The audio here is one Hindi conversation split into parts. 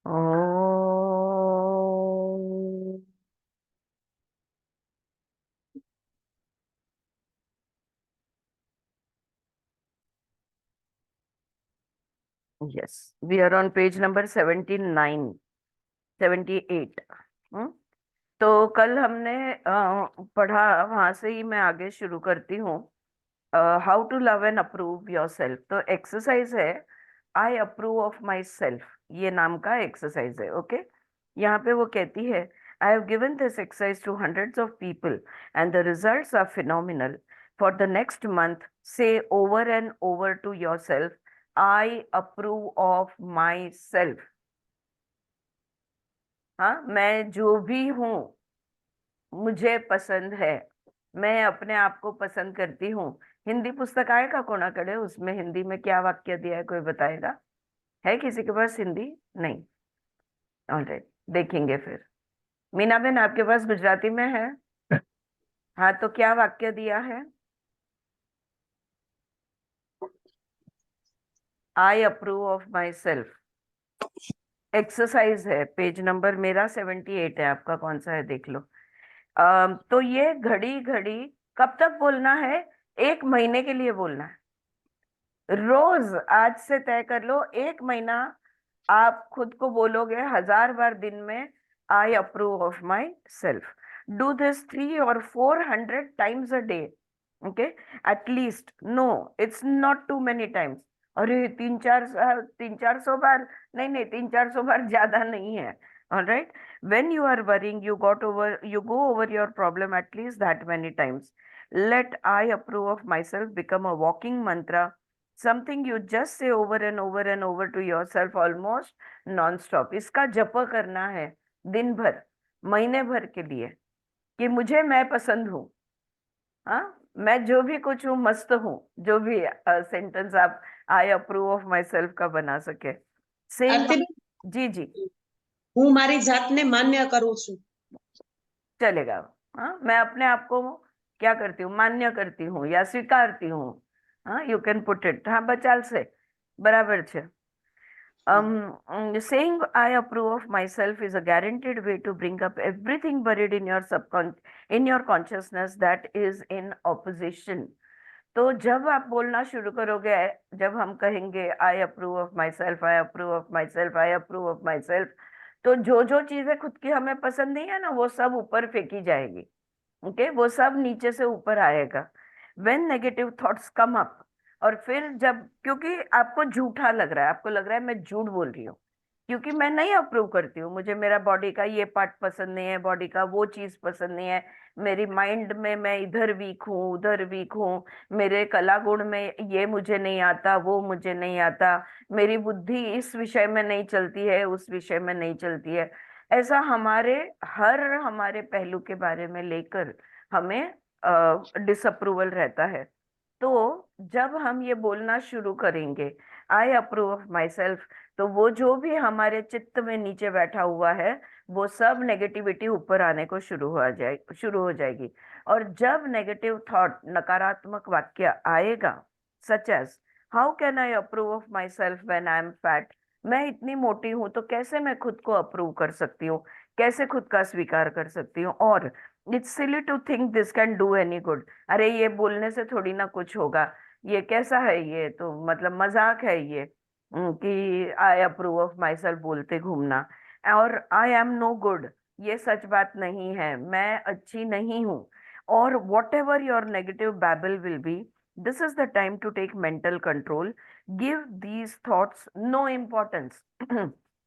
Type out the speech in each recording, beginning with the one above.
Oh, yes, we are on page number 79, 78. हम्म तो कल हमने पढ़ा, वहां से ही मैं आगे शुरू करती हूँ। How to love and approve yourself. तो एक्सरसाइज है I approve of myself, ये नाम का एक्सरसाइज है। ओके, यहाँ पे वो कहती है I have given this exercise to hundreds of people and the results are phenomenal. For the next month से over and over to yourself I approve of myself. हाँ, मैं जो भी हूँ मुझे पसंद है, मैं अपने आप को पसंद करती हूँ। हिंदी पुस्तक आएगा कोणाकडे, उसमें हिंदी में क्या वाक्य दिया है, कोई बताएगा? है किसी के पास हिंदी? नहीं। ऑलराइट, देखेंगे फिर। मीना बेन, आपके पास गुजराती में है? हाँ, तो क्या वाक्य दिया है? I approve of my self. Exercise है, पेज नंबर मेरा 78 है, आपका कौन सा है देख लो। तो ये घड़ी घड़ी कब तक बोलना है? 1 महीने के लिए बोलना है। रोज आज से तय कर लो, 1 महीना आप खुद को बोलोगे 1000 बार दिन में, I approve of myself. Do this 3 or 400 times a day. Okay, at least. No, it's not too many times. अरे 300-400 बार? नहीं नहीं, 300-400 बार ज्यादा नहीं है। All right, when you are worrying you go over your problem at least that many times. Let I approve of myself become a walking mantra, something you just say over and over and over to yourself almost non stop. इसका जप करना है दिन भर, महीने भर के लिए, कि मुझे मैं पसंद हूँ। हाँ, मैं जो भी कुछ हूँ मस्त हूँ। जो भी सेंटेंस आप आई अप्रूव ऑफ माई सेल्फ का बना सके। सेइंग। आरती बेन, जी जी, હું મારી જાતને માન્ય કરું છું। चलेगा। हाँ, मैं अपने आप को क्या करती हूँ, मान्य करती हूँ या स्वीकारती हूँ। हाँ, यू कैन पुट इट। हाँ, बचाल से बराबर छे। Saying I approve of myself is a guaranteed way to bring up everything buried in your in your consciousness that is in opposition. तो जब आप बोलना शुरू करोगे, जब हम कहेंगे आई approve of myself, I approve of myself, I approve of my self, तो जो जो चीजें खुद की हमें पसंद नहीं है ना, वो सब ऊपर फेंकी जाएगी। ओके, वो सब नीचे से ऊपर आएगा। When negative thoughts come up, और फिर जब, क्योंकि आपको झूठा लग रहा है, आपको लग रहा है मैं झूठ बोल रही हूँ, क्योंकि मैं नहीं अप्रूव करती हूँ, मुझे मेरा बॉडी का ये पार्ट पसंद नहीं है, बॉडी का वो चीज पसंद नहीं है, मेरी माइंड में मैं इधर वीक हूँ उधर वीक हूँ, मेरे कला गुण में ये मुझे नहीं आता वो मुझे नहीं आता, मेरी बुद्धि इस विषय में नहीं चलती है उस विषय में नहीं चलती है। ऐसा हमारे पहलू के बारे में लेकर हमें डिसअप्रूवल रहता है। तो जब हम ये बोलना शुरू करेंगे आई अप्रूव ऑफ माई सेल्फ, तो वो जो भी हमारे चित्त में नीचे बैठा हुआ है, वो सब नेगेटिविटी ऊपर आने को शुरू हो जाएगी। और जब नेगेटिव थॉट, नकारात्मक वाक्य आएगा, such as how can I approve of myself when I am fat, मैं इतनी मोटी हूं तो कैसे मैं खुद को अप्रूव कर सकती हूँ, कैसे खुद का स्वीकार कर सकती हूँ? और it's silly to think this can do any good. अरे ये बोलने से थोड़ी ना कुछ होगा, ये कैसा है, ये तो मतलब मजाक है ये। कि आई अप्रूव ऑफ माई सेल्फ बोलते घूमना, और आई एम नो गुड, ये सच बात नहीं है, मैं अच्छी नहीं हूँ। और whatever your negative babble will be, this is the time to take mental control. Give these thoughts no importance.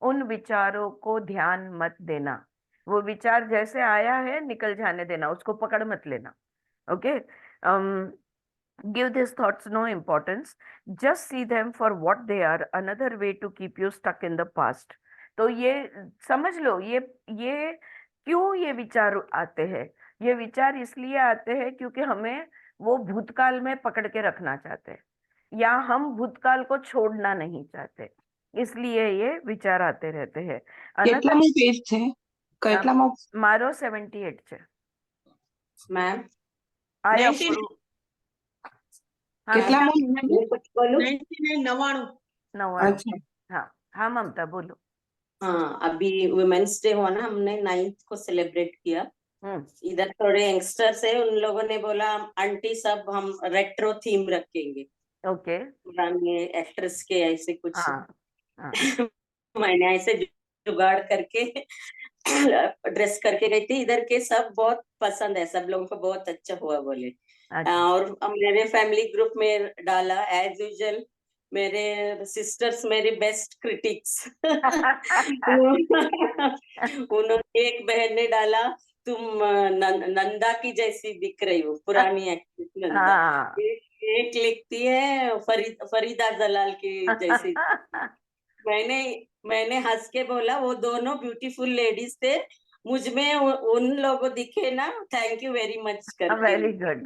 उन विचारों को ध्यान मत देना। वो विचार जैसे आया है निकल जाने देना, उसको पकड़ मत लेना। Okay, give these thoughts no importance, just see them for what they are, another way to keep you stuck in the past। तो ये समझ लो, ये क्यों ये विचार आते हैं? ये विचार इसलिए आते हैं क्योंकि हमें वो भूतकाल में पकड़ के रखना चाहते हैं, या हम भूतकाल को छोड़ना नहीं चाहते, इसलिए ये विचार आते रहते हैं। अनदर, કેટલામું પેજ છે? કેટલામું? मारो 78 છે। मैम आई 99 अप्रूव। हाँ, કેટલામું? बोलो 99 99। 99। અચ્છા, हाँ हाँ, ममता बोलो। हाँ, अभी वुमेन्स डे हुआ ना, हमने 9th को सेलिब्रेट किया। इधर थोड़े यंगस्टर्स है, उन लोगों ने बोला आंटी सब हम रेट्रो थीम रखेंगे, ओके। पुराने एक्ट्रेस के ऐसे कुछ। हाँ हाँ। मैंने ऐसे जुगाड़ करके ड्रेस करके गई थी। इधर के सब बहुत पसंद है, सब लोगों को बहुत अच्छा हुआ बोले। अच्छा। और मेरे फैमिली ग्रुप में डाला एज यूजुअल, मेरे सिस्टर्स मेरी बेस्ट क्रिटिक्स। उन्होंने, एक बहन ने डाला तुम नंदा की जैसी दिख रही हो, पुरानी एक्ट्रेस नंदा। हाँ। एक लिखती है फरीदा जलाल की जैसी। मैंने मैंने हंस के बोला वो दोनों ब्यूटीफुल लेडीज थे, मुझ में उन लोगों दिखे ना, थैंक यू वेरी मच करके वेरी गुड।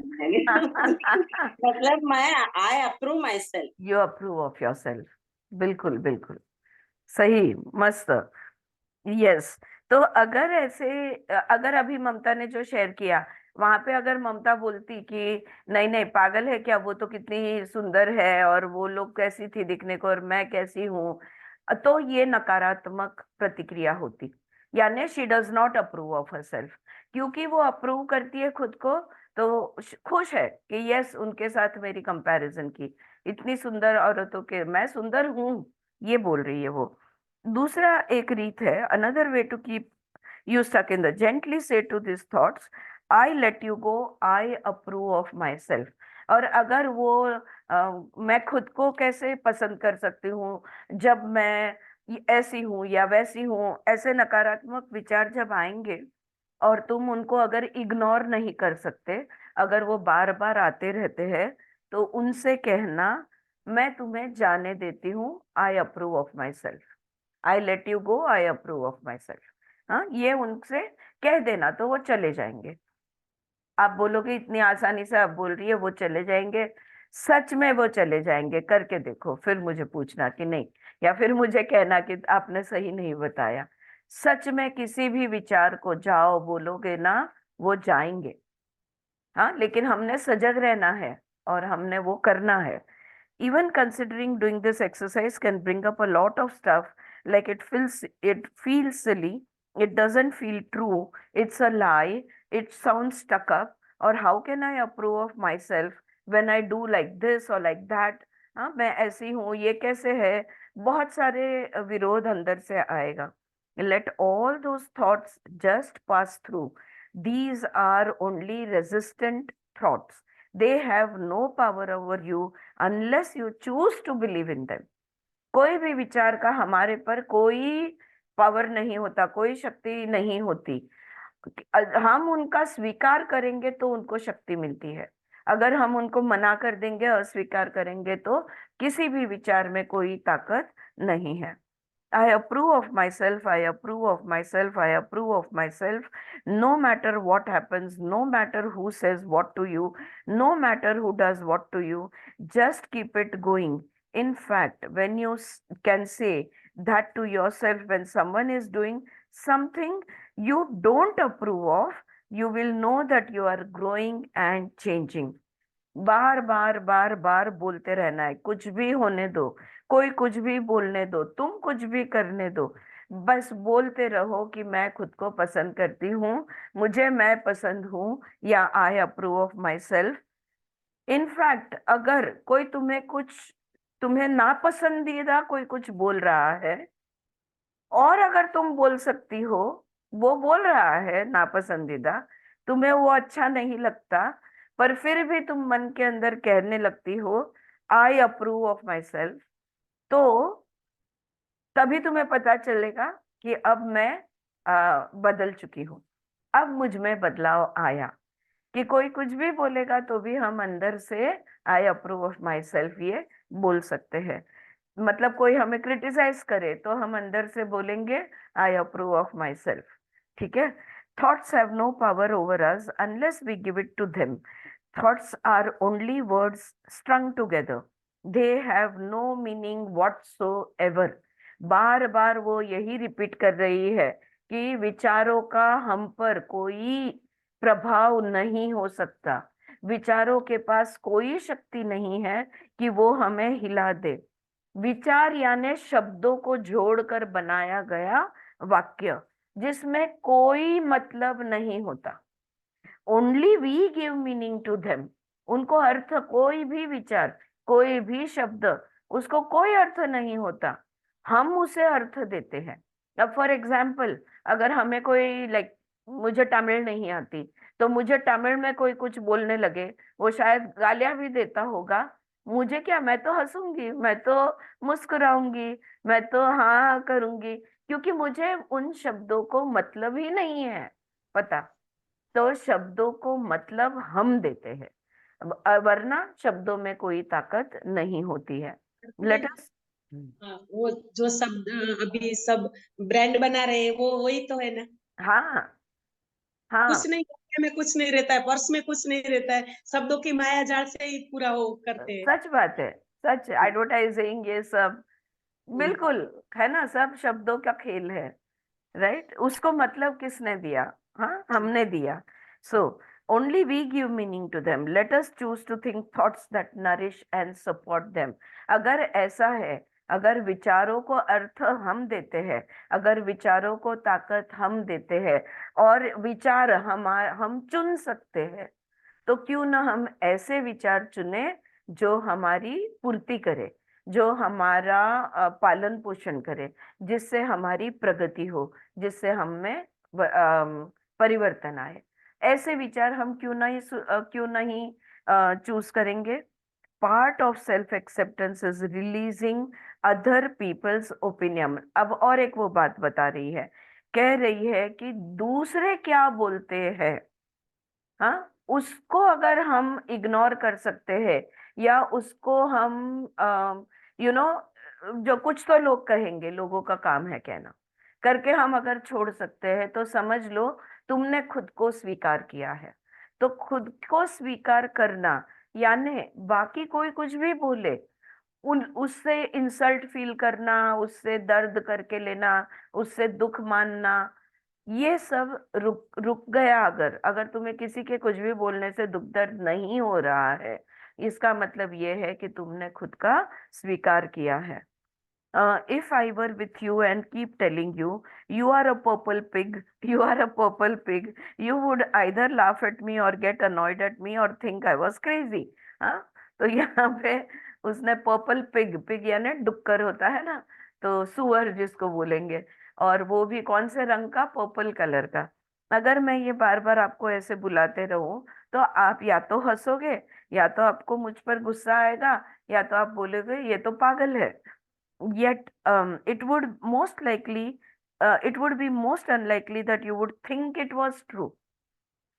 मतलब मैं I approve my self. You approve of your self. बिल्कुल बिल्कुल सही, मस्त। यस। तो अगर ऐसे, अगर अभी ममता ने जो शेयर किया, वहां पे अगर ममता बोलती कि नहीं नहीं पागल है क्या, वो तो कितनी सुंदर है और वो लोग कैसी थी दिखने को और मैं कैसी हूँ, तो ये नकारात्मक प्रतिक्रिया होती, यानी she does not approve of her self. क्योंकि वो अप्रूव करती है खुद को, तो खुश है कि यस उनके साथ मेरी कंपैरिजन की, इतनी सुंदर औरतों के मैं सुंदर हूँ, ये बोल रही है वो। दूसरा एक रीत है, another way to keep you stuck in the, gently say to these thoughts, I let you go, I approve of myself। और अगर वो मैं खुद को कैसे पसंद कर सकती हूँ जब मैं ऐसी हूँ या वैसी हूँ, ऐसे नकारात्मक विचार जब आएंगे और तुम उनको अगर इग्नोर नहीं कर सकते, अगर वो बार बार आते रहते हैं, तो उनसे कहना मैं तुम्हें जाने देती हूँ, आई approve of myself, I let you go, I approve of myself. हाँ, ये उनसे कह देना तो वो चले जाएंगे। आप बोलोगे इतनी आसानी से आप बोल रही है वो चले जाएंगे, सच में वो चले जाएंगे, करके देखो फिर मुझे पूछना कि नहीं, या फिर मुझे कहना कि आपने सही नहीं बताया। सच में किसी भी विचार को जाओ बोलोगे ना, वो जाएंगे। हाँ, लेकिन हमने सजग रहना है और हमने वो करना है। Even considering doing this exercise can bring up a lot of stuff, like it feels silly, it doesn't feel true, it's a lie, it sounds stuck up, or how can I approve of myself when I do like this or like that। हाँ, मैं ऐसी हूँ, ये कैसे है, बहुत सारे विरोध अंदर से आएगा। Let all those thoughts just pass through, these are only resistant thoughts, they have no power over you unless you choose to believe in them। कोई भी विचार का हमारे पर कोई पावर नहीं होता, कोई शक्ति नहीं होती। हम उनका स्वीकार करेंगे तो उनको शक्ति मिलती है, अगर हम उनको मना कर देंगे, अस्वीकार करेंगे, तो किसी भी विचार में कोई ताकत नहीं है। I approve of myself, I approve of myself, I approve of myself, no matter what happens, no matter who says what to you, no matter who does what to you, just keep it going। In fact, when you can say that to yourself, when someone is doing something you don't approve of, you will know that you are growing and changing। बार बार बार बार बोलते रहना है, कुछ भी होने दो, कोई कुछ भी बोलने दो, तुम कुछ भी करने दो, बस बोलते रहो कि मैं खुद को पसंद करती हूँ, मुझे मैं पसंद हूँ, या आई approve of my self. In fact अगर कोई तुम्हें नापसंदीदा कोई कुछ बोल रहा है, और अगर तुम बोल सकती हो वो बोल रहा है नापसंदीदा, तुम्हें वो अच्छा नहीं लगता, पर फिर भी तुम मन के अंदर कहने लगती हो आई अप्रूव ऑफ माई सेल्फ, तो तभी तुम्हें पता चलेगा कि अब मैं बदल चुकी हूँ, अब मुझ में बदलाव आया। कि कोई कुछ भी बोलेगा तो भी हम अंदर से आई अप्रूव ऑफ माई सेल्फ ये बोल सकते हैं। मतलब कोई हमें क्रिटिसाइज करे तो हम अंदर से बोलेंगे I approve of myself. ठीक है। Thoughts have no power over us unless we give it to them. Thoughts are only words strung together, they have no meaning whatsoever. बार बार वो यही रिपीट कर रही है कि विचारों का हम पर कोई प्रभाव नहीं हो सकता, विचारों के पास कोई शक्ति नहीं है कि वो हमें हिला दे। विचार यानी शब्दों को जोड़कर बनाया गया वाक्य जिसमें कोई मतलब नहीं होता। Only we give meaning to them. उनको अर्थ, कोई भी विचार, कोई भी शब्द, उसको कोई अर्थ नहीं होता, हम उसे अर्थ देते हैं। अब फॉर एग्जाम्पल, अगर हमें कोई मुझे तमिल नहीं आती, तो मुझे तमिल में कोई कुछ बोलने लगे, वो शायद गालियां भी देता होगा, मुझे क्या, मैं तो हंसूंगी, मैं तो मुस्कुराऊंगी, मैं तो हाँ करूंगी, क्योंकि मुझे उन शब्दों को मतलब ही नहीं है पता। तो शब्दों को मतलब हम देते हैं, वरना शब्दों में कोई ताकत नहीं होती है। Let us. हाँ, वो जो शब्द अभी सब ब्रांड बना रहे हैं वो वही तो है ना। हाँ हाँ, कुछ नहीं, कपड़े में कुछ नहीं रहता है, पर्स में कुछ नहीं रहता है, शब्दों की माया जाल से ही पूरा वो करते हैं। सच बात है। सच, एडवर्टाइजिंग ये सब हम्म। बिल्कुल है ना, सब शब्दों का खेल है। राइट, उसको मतलब किसने दिया? हाँ, हमने दिया। So only we give meaning to them, let us choose to think thoughts that nourish and support them. अगर ऐसा है, अगर विचारों को अर्थ हम देते हैं, अगर विचारों को ताकत हम देते हैं, और विचार हम चुन सकते हैं, तो क्यों ना हम ऐसे विचार चुने जो हमारी पूर्ति करे, जो हमारा पालन पोषण करे, जिससे हमारी प्रगति हो, जिससे हम में परिवर्तन आए। ऐसे विचार हम क्यों नहीं चूज करेंगे? Part of self acceptance is releasing other peoples opinion. अब और एक वो बात बता रही है, कह रही है कि दूसरे क्या बोलते हैं, हाँ, उसको अगर हम इग्नोर कर सकते हैं, या उसको हम यू नो जो कुछ तो लोग कहेंगे, लोगों का काम है कहना, करके हम अगर छोड़ सकते हैं, तो समझ लो तुमने खुद को स्वीकार किया है। तो खुद को स्वीकार करना यानी बाकी कोई कुछ भी बोले, उन उससे इंसल्ट फील करना, उससे दर्द करके लेना, उससे दुख मानना, ये सब रुक रुक गया। अगर अगर तुम्हें किसी के कुछ भी बोलने से दुख दर्द नहीं हो रहा है, इसका मतलब ये है कि तुमने खुद का स्वीकार किया है। If I were with you and keep telling you, you are a purple pig, you are a purple pig, you would either laugh at me or get annoyed at me or think I was crazy। हाँ, तो यहाँ पे उसने पर्पल पिग, पिग यानी डुक्कर होता है ना, तो सुअर जिसको बोलेंगे, और वो भी कौन से रंग का? पर्पल कलर का। अगर मैं ये बार बार आपको ऐसे बुलाते रहूं, तो आप या तो हंसोगे, या तो आपको मुझ पर गुस्सा आएगा, या तो आप बोलोगे ये तो पागल है। Yet it would most likely it would be most unlikely that you would think it was true।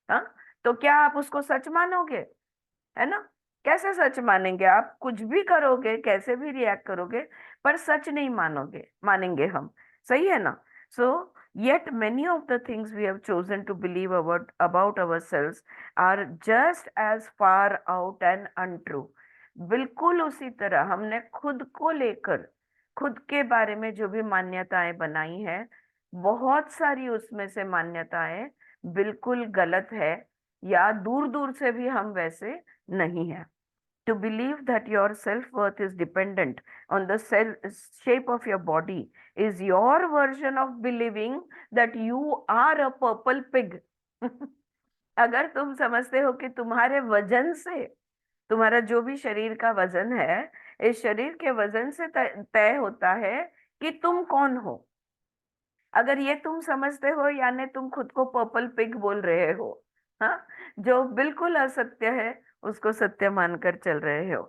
हाँ, तो क्या आप उसको सच मानोगे? है ना? कैसे सच मानेंगे? आप कुछ भी करोगे, कैसे भी रिएक्ट करोगे, पर सच नहीं मानेंगे हम। सही है ना? सो yet many of the things we have chosen to believe about ourselves are just as far out and untrue। बिल्कुल उसी तरह हमने खुद को लेकर, खुद के बारे में जो भी मान्यताएं बनाई हैं, बहुत सारी उसमें से मान्यताएं बिल्कुल गलत है, या दूर दूर से भी हम वैसे नहीं है। To believe that your self-worth is dependent on the shape of your body is your version of believing that you are a purple pig। अगर तुम समझते हो कि तुम्हारे वजन से, तुम्हारा जो भी शरीर का वजन है, इस शरीर के वजन से तय होता है कि तुम कौन हो, अगर ये तुम समझते हो, यानी तुम खुद को पर्पल पिग बोल रहे हो। हाँ, जो बिल्कुल असत्य है उसको सत्य मानकर चल रहे हो।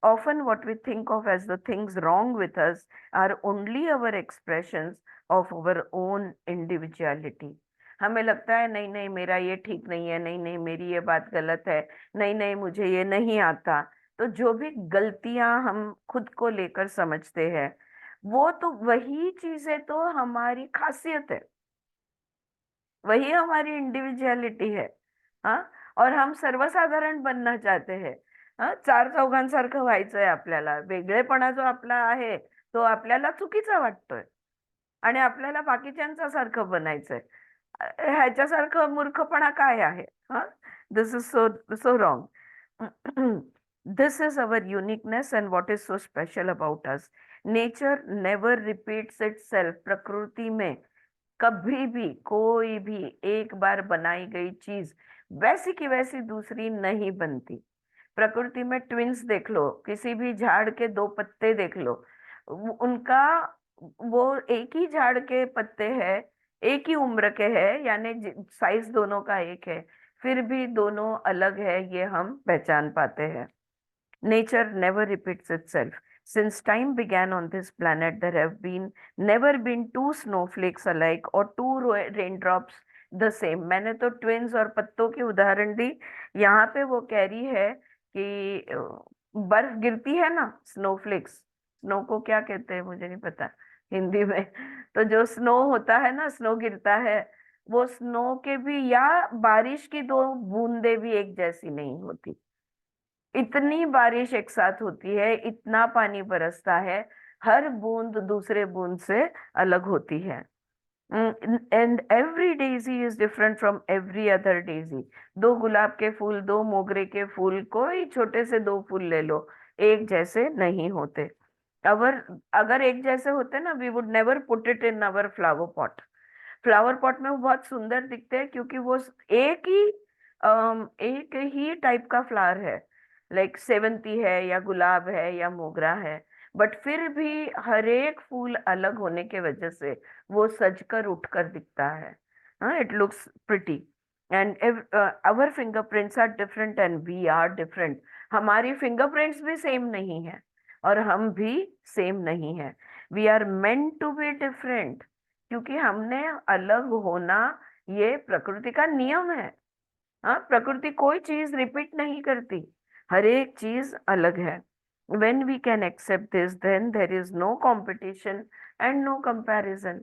Often what we think of as the things wrong with us are only our expressions of our own individuality। हमें लगता है नहीं नहीं मेरा ये ठीक नहीं है, नहीं नहीं मेरी ये बात गलत है, नहीं नहीं मुझे ये नहीं आता। तो जो भी गलतियां हम खुद को लेकर समझते हैं, वो तो वही चीजें तो हमारी खासियत है, वही हमारी इंडिविजुअलिटी है। हाँ, और हम सर्वसाधारण बनना चाहते हैं। हाँ, चार चौघांसारखं व्हायचंय आपल्याला, वेगळेपणा जो आपला आहे तो आपल्याला चुकीचा वाटतोय, आणि आपल्याला बाकीच्यांच्या सारखं बनायचंय। ह्याच्यासारखं मूर्खपणा काय आहे? हा, this is so so wrong. This is our uniqueness and what is so special about us। Nature never repeats itself. प्रकृति में कभी भी कोई भी एक बार बनाई गई चीज वैसी की वैसी दूसरी नहीं बनती। प्रकृति में ट्विंस देख लो, किसी भी झाड़ के दो पत्ते देख लो, उनका वो एक ही झाड़ के पत्ते हैं, एक ही उम्र के हैं, यानी साइज दोनों का एक है, फिर भी दोनों अलग है, ये हम पहचान पाते हैं। Nature never repeats itself. Since time began on this planet, there have never been two snowflakes alike or two raindrops the same. मैंने तो ट्विन्स और पत्तों की उदाहरण दी। यहाँ पे वो कह रही है कि बर्फ गिरती है ना, स्नोफ्लेक्स, स्नो को क्या कहते हैं मुझे नहीं पता हिंदी में। तो जो स्नो होता है ना, स्नो गिरता है, वो स्नो के भी या बारिश की दो बूंदे भी एक जैसी नहीं होती। इतनी बारिश एक साथ होती है, इतना पानी बरसता है, हर बूंद दूसरे बूंद से अलग होती है। And every Daisy is different from every other Daisy. दो गुलाब के फूल, दो मोगरे के फूल, कोई छोटे से दो फूल ले लो, एक जैसे नहीं होते। अगर अगर एक जैसे होते ना, we would never put it in our flower pot. Flower pot में वो बहुत सुंदर दिखते हैं क्योंकि वो एक ही टाइप का फ्लावर है, लाइक सेवंती है या गुलाब है या मोगरा है, बट फिर भी हर एक फूल अलग होने के वजह से वो सजकर उठकर दिखता है। हाँ, it looks pretty. And our fingerprints are different and we are different. हमारी फिंगरप्रिंट्स भी सेम नहीं है और हम भी सेम नहीं है। We are meant to be different, क्योंकि हमने अलग होना, ये प्रकृति का नियम है। हाँ, प्रकृति कोई चीज रिपीट नहीं करती, हर एक चीज अलग है। when we can accept this, then there is no competition and no comparison.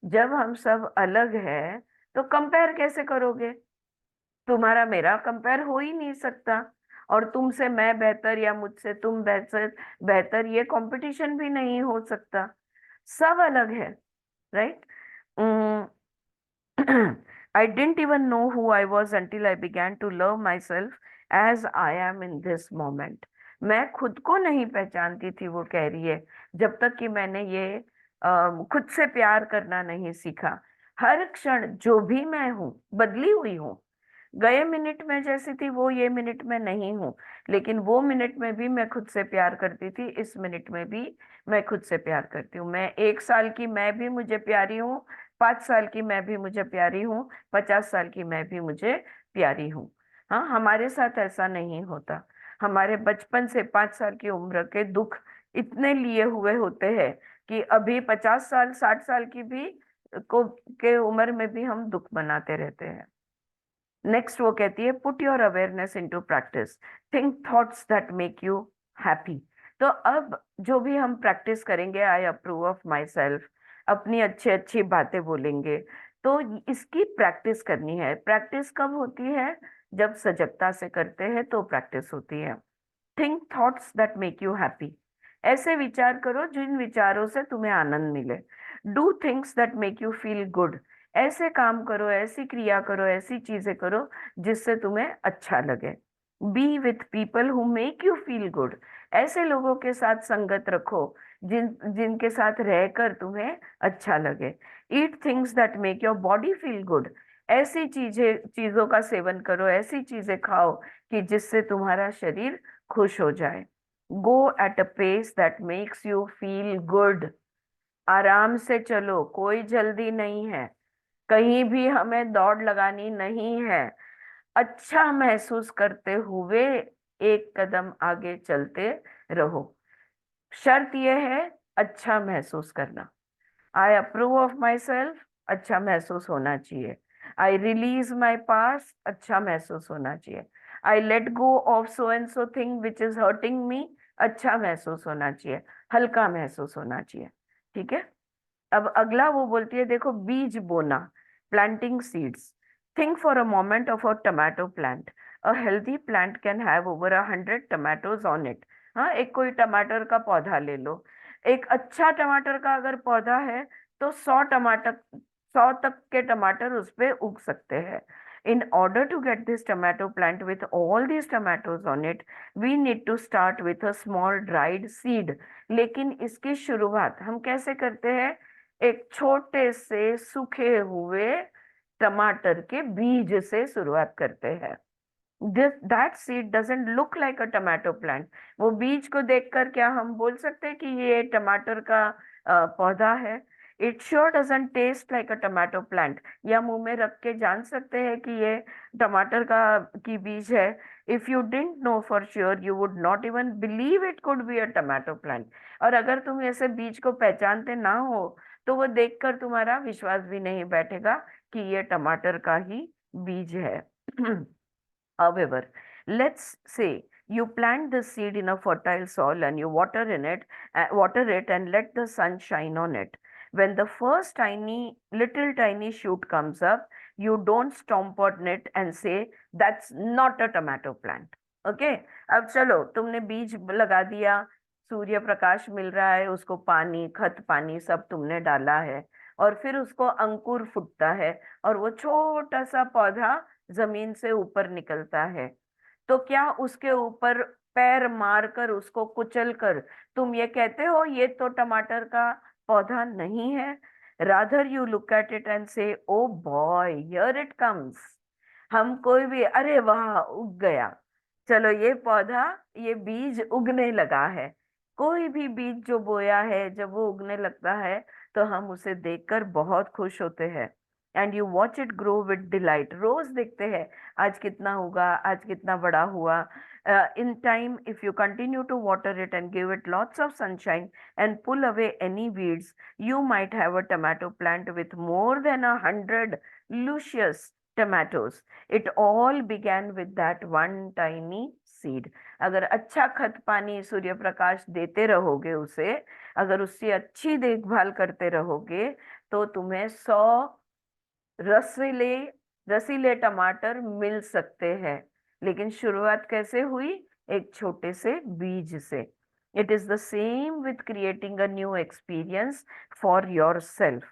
जब हम सब अलग है तो कंपेयर कैसे करोगे? तुम्हारा मेरा कंपेयर हो ही नहीं सकता, और तुमसे मैं बेहतर या मुझसे तुम बेहतर बेहतर, ये कंपटीशन भी नहीं हो सकता। सब अलग है, right? I didn't even know who I was until I began to love myself as I am in this moment. मैं खुद को नहीं पहचानती थी, वो कह रही है, जब तक कि मैंने ये खुद से प्यार करना नहीं सीखा। हर क्षण जो भी मैं हूँ बदली हुई हूँ। गए मिनट में जैसी थी वो ये मिनट में नहीं हूँ, लेकिन वो मिनट में भी मैं खुद से प्यार करती थी, इस मिनट में भी मैं खुद से प्यार करती हूँ। मैं 1 साल की मैं भी मुझे प्यारी हूँ, 5 साल की मैं भी मुझे प्यारी हूँ, 50 साल की मैं भी मुझे प्यारी हूँ। हाँ, हमारे साथ ऐसा नहीं होता। हमारे बचपन से 5 साल की उम्र के दुख इतने लिए हुए होते हैं कि अभी 50 साल 60 साल की भी के उम्र में भी हम दुख बनाते रहते हैं। नेक्स्ट वो कहती है, put your awareness into practice, think thoughts that make you happy. तो अब जो भी हम प्रैक्टिस करेंगे, आई अप्रूव ऑफ माई सेल्फ, अपनी अच्छी अच्छी बातें बोलेंगे, तो इसकी प्रैक्टिस करनी है। प्रैक्टिस कब होती है? जब सजगता से करते हैं तो प्रैक्टिस होती है। Think thoughts that make you happy. ऐसे विचार करो जिन विचारों से तुम्हें आनंद मिले। Do things that make you feel good. ऐसे काम करो, ऐसी क्रिया करो, ऐसी चीजें करो जिससे तुम्हें अच्छा लगे। B with people who make you feel good. ऐसे लोगों के साथ संगत रखो जिनके साथ रहकर तुम्हें अच्छा लगे। Eat things that make your body feel good. ऐसी चीजों का सेवन करो, ऐसी चीजें खाओ कि जिससे तुम्हारा शरीर खुश हो जाए। Go at a pace that makes you feel good. आराम से चलो, कोई जल्दी नहीं है, कहीं भी हमें दौड़ लगानी नहीं है। अच्छा महसूस करते हुए एक कदम आगे चलते रहो। शर्त यह है, अच्छा महसूस करना। आई अप्रूव ऑफ माई सेल्फ, अच्छा महसूस होना चाहिए। आई रिलीज माई पास्ट, अच्छा महसूस होना चाहिए। I let go of so and so thing which is hurting me, अच्छा महसूस होना चाहिए, हल्का महसूस होना चाहिए। ठीक है, अब अगला वो बोलती है, देखो, बीज बोना, planting seeds. Think for a moment of a tomato plant. A healthy plant can have over 100 tomatoes on it. हाँ, एक कोई टमाटर का पौधा ले लो, एक अच्छा टमाटर का अगर पौधा है तो 100 तक के टमाटर उस पे उग सकते हैं। In order to get this tomato plant with all these tomatoes on it, we need to start with a small dried seed. लेकिन इसकी शुरुआत हम कैसे करते हैं? एक छोटे से सूखे हुए टमाटर के बीज से शुरुआत करते हैं. That seed doesn't look like a tomato plant. वो बीज को देखकर क्या हम बोल सकते हैं कि ये टमाटर का पौधा है? It sure doesn't taste like a tomato plant. या मुंह में रख के जान सकते हैं कि ये टमाटर की बीज है. If you didn't know for sure, you would not even believe it could be a tomato plant. और अगर तुम ऐसे बीज को पहचानते ना हो तो वो देखकर तुम्हारा विश्वास भी नहीं बैठेगा कि ये टमाटर का ही बीज है. However, let's say you plant the seed in a fertile soil and you water it and let the sun shine on it. When the first little tiny shoot comes up, you don't stomp on it and say, that's not a tomato plant. Okay? अब चलो, तुमने बीज लगा दिया, सूर्य प्रकाश मिल रहा है, उसको पानी, खत पानी सब तुमने डाला है, और फिर उसको अंकुर फूटता है और वो छोटा सा पौधा जमीन से ऊपर निकलता है. तो क्या उसके ऊपर पैर मारकर उसको कुचल कर तुम ये कहते हो ये तो टमाटर का पौधा नहीं है? Rather you look at it and say, oh boy, here it comes. हम कोई भी, अरे वाह, उग गया, चलो ये पौधा, ये बीज उगने लगा है. कोई भी बीज जो बोया है, जब वो उगने लगता है तो हम उसे देखकर बहुत खुश होते हैं. And you watch it grow with delight. रोज देखते हैं आज कितना हुआ, आज कितना बड़ा हुआ. In time, if you continue to water it and give it lots of sunshine and pull away any weeds, you might have a tomato plant with more than 100 luscious tomatoes. It all began with that one tiny seed. अगर अच्छा खत पानी सूर्य प्रकाश देते रहोगे उसे, अगर उससे अच्छी देखभाल करते रहोगे तो तुम्हें 100 रसीले टमाटर मिल सकते हैं. लेकिन शुरुआत कैसे हुई? एक छोटे से बीज से. It is the same with creating a new experience for yourself.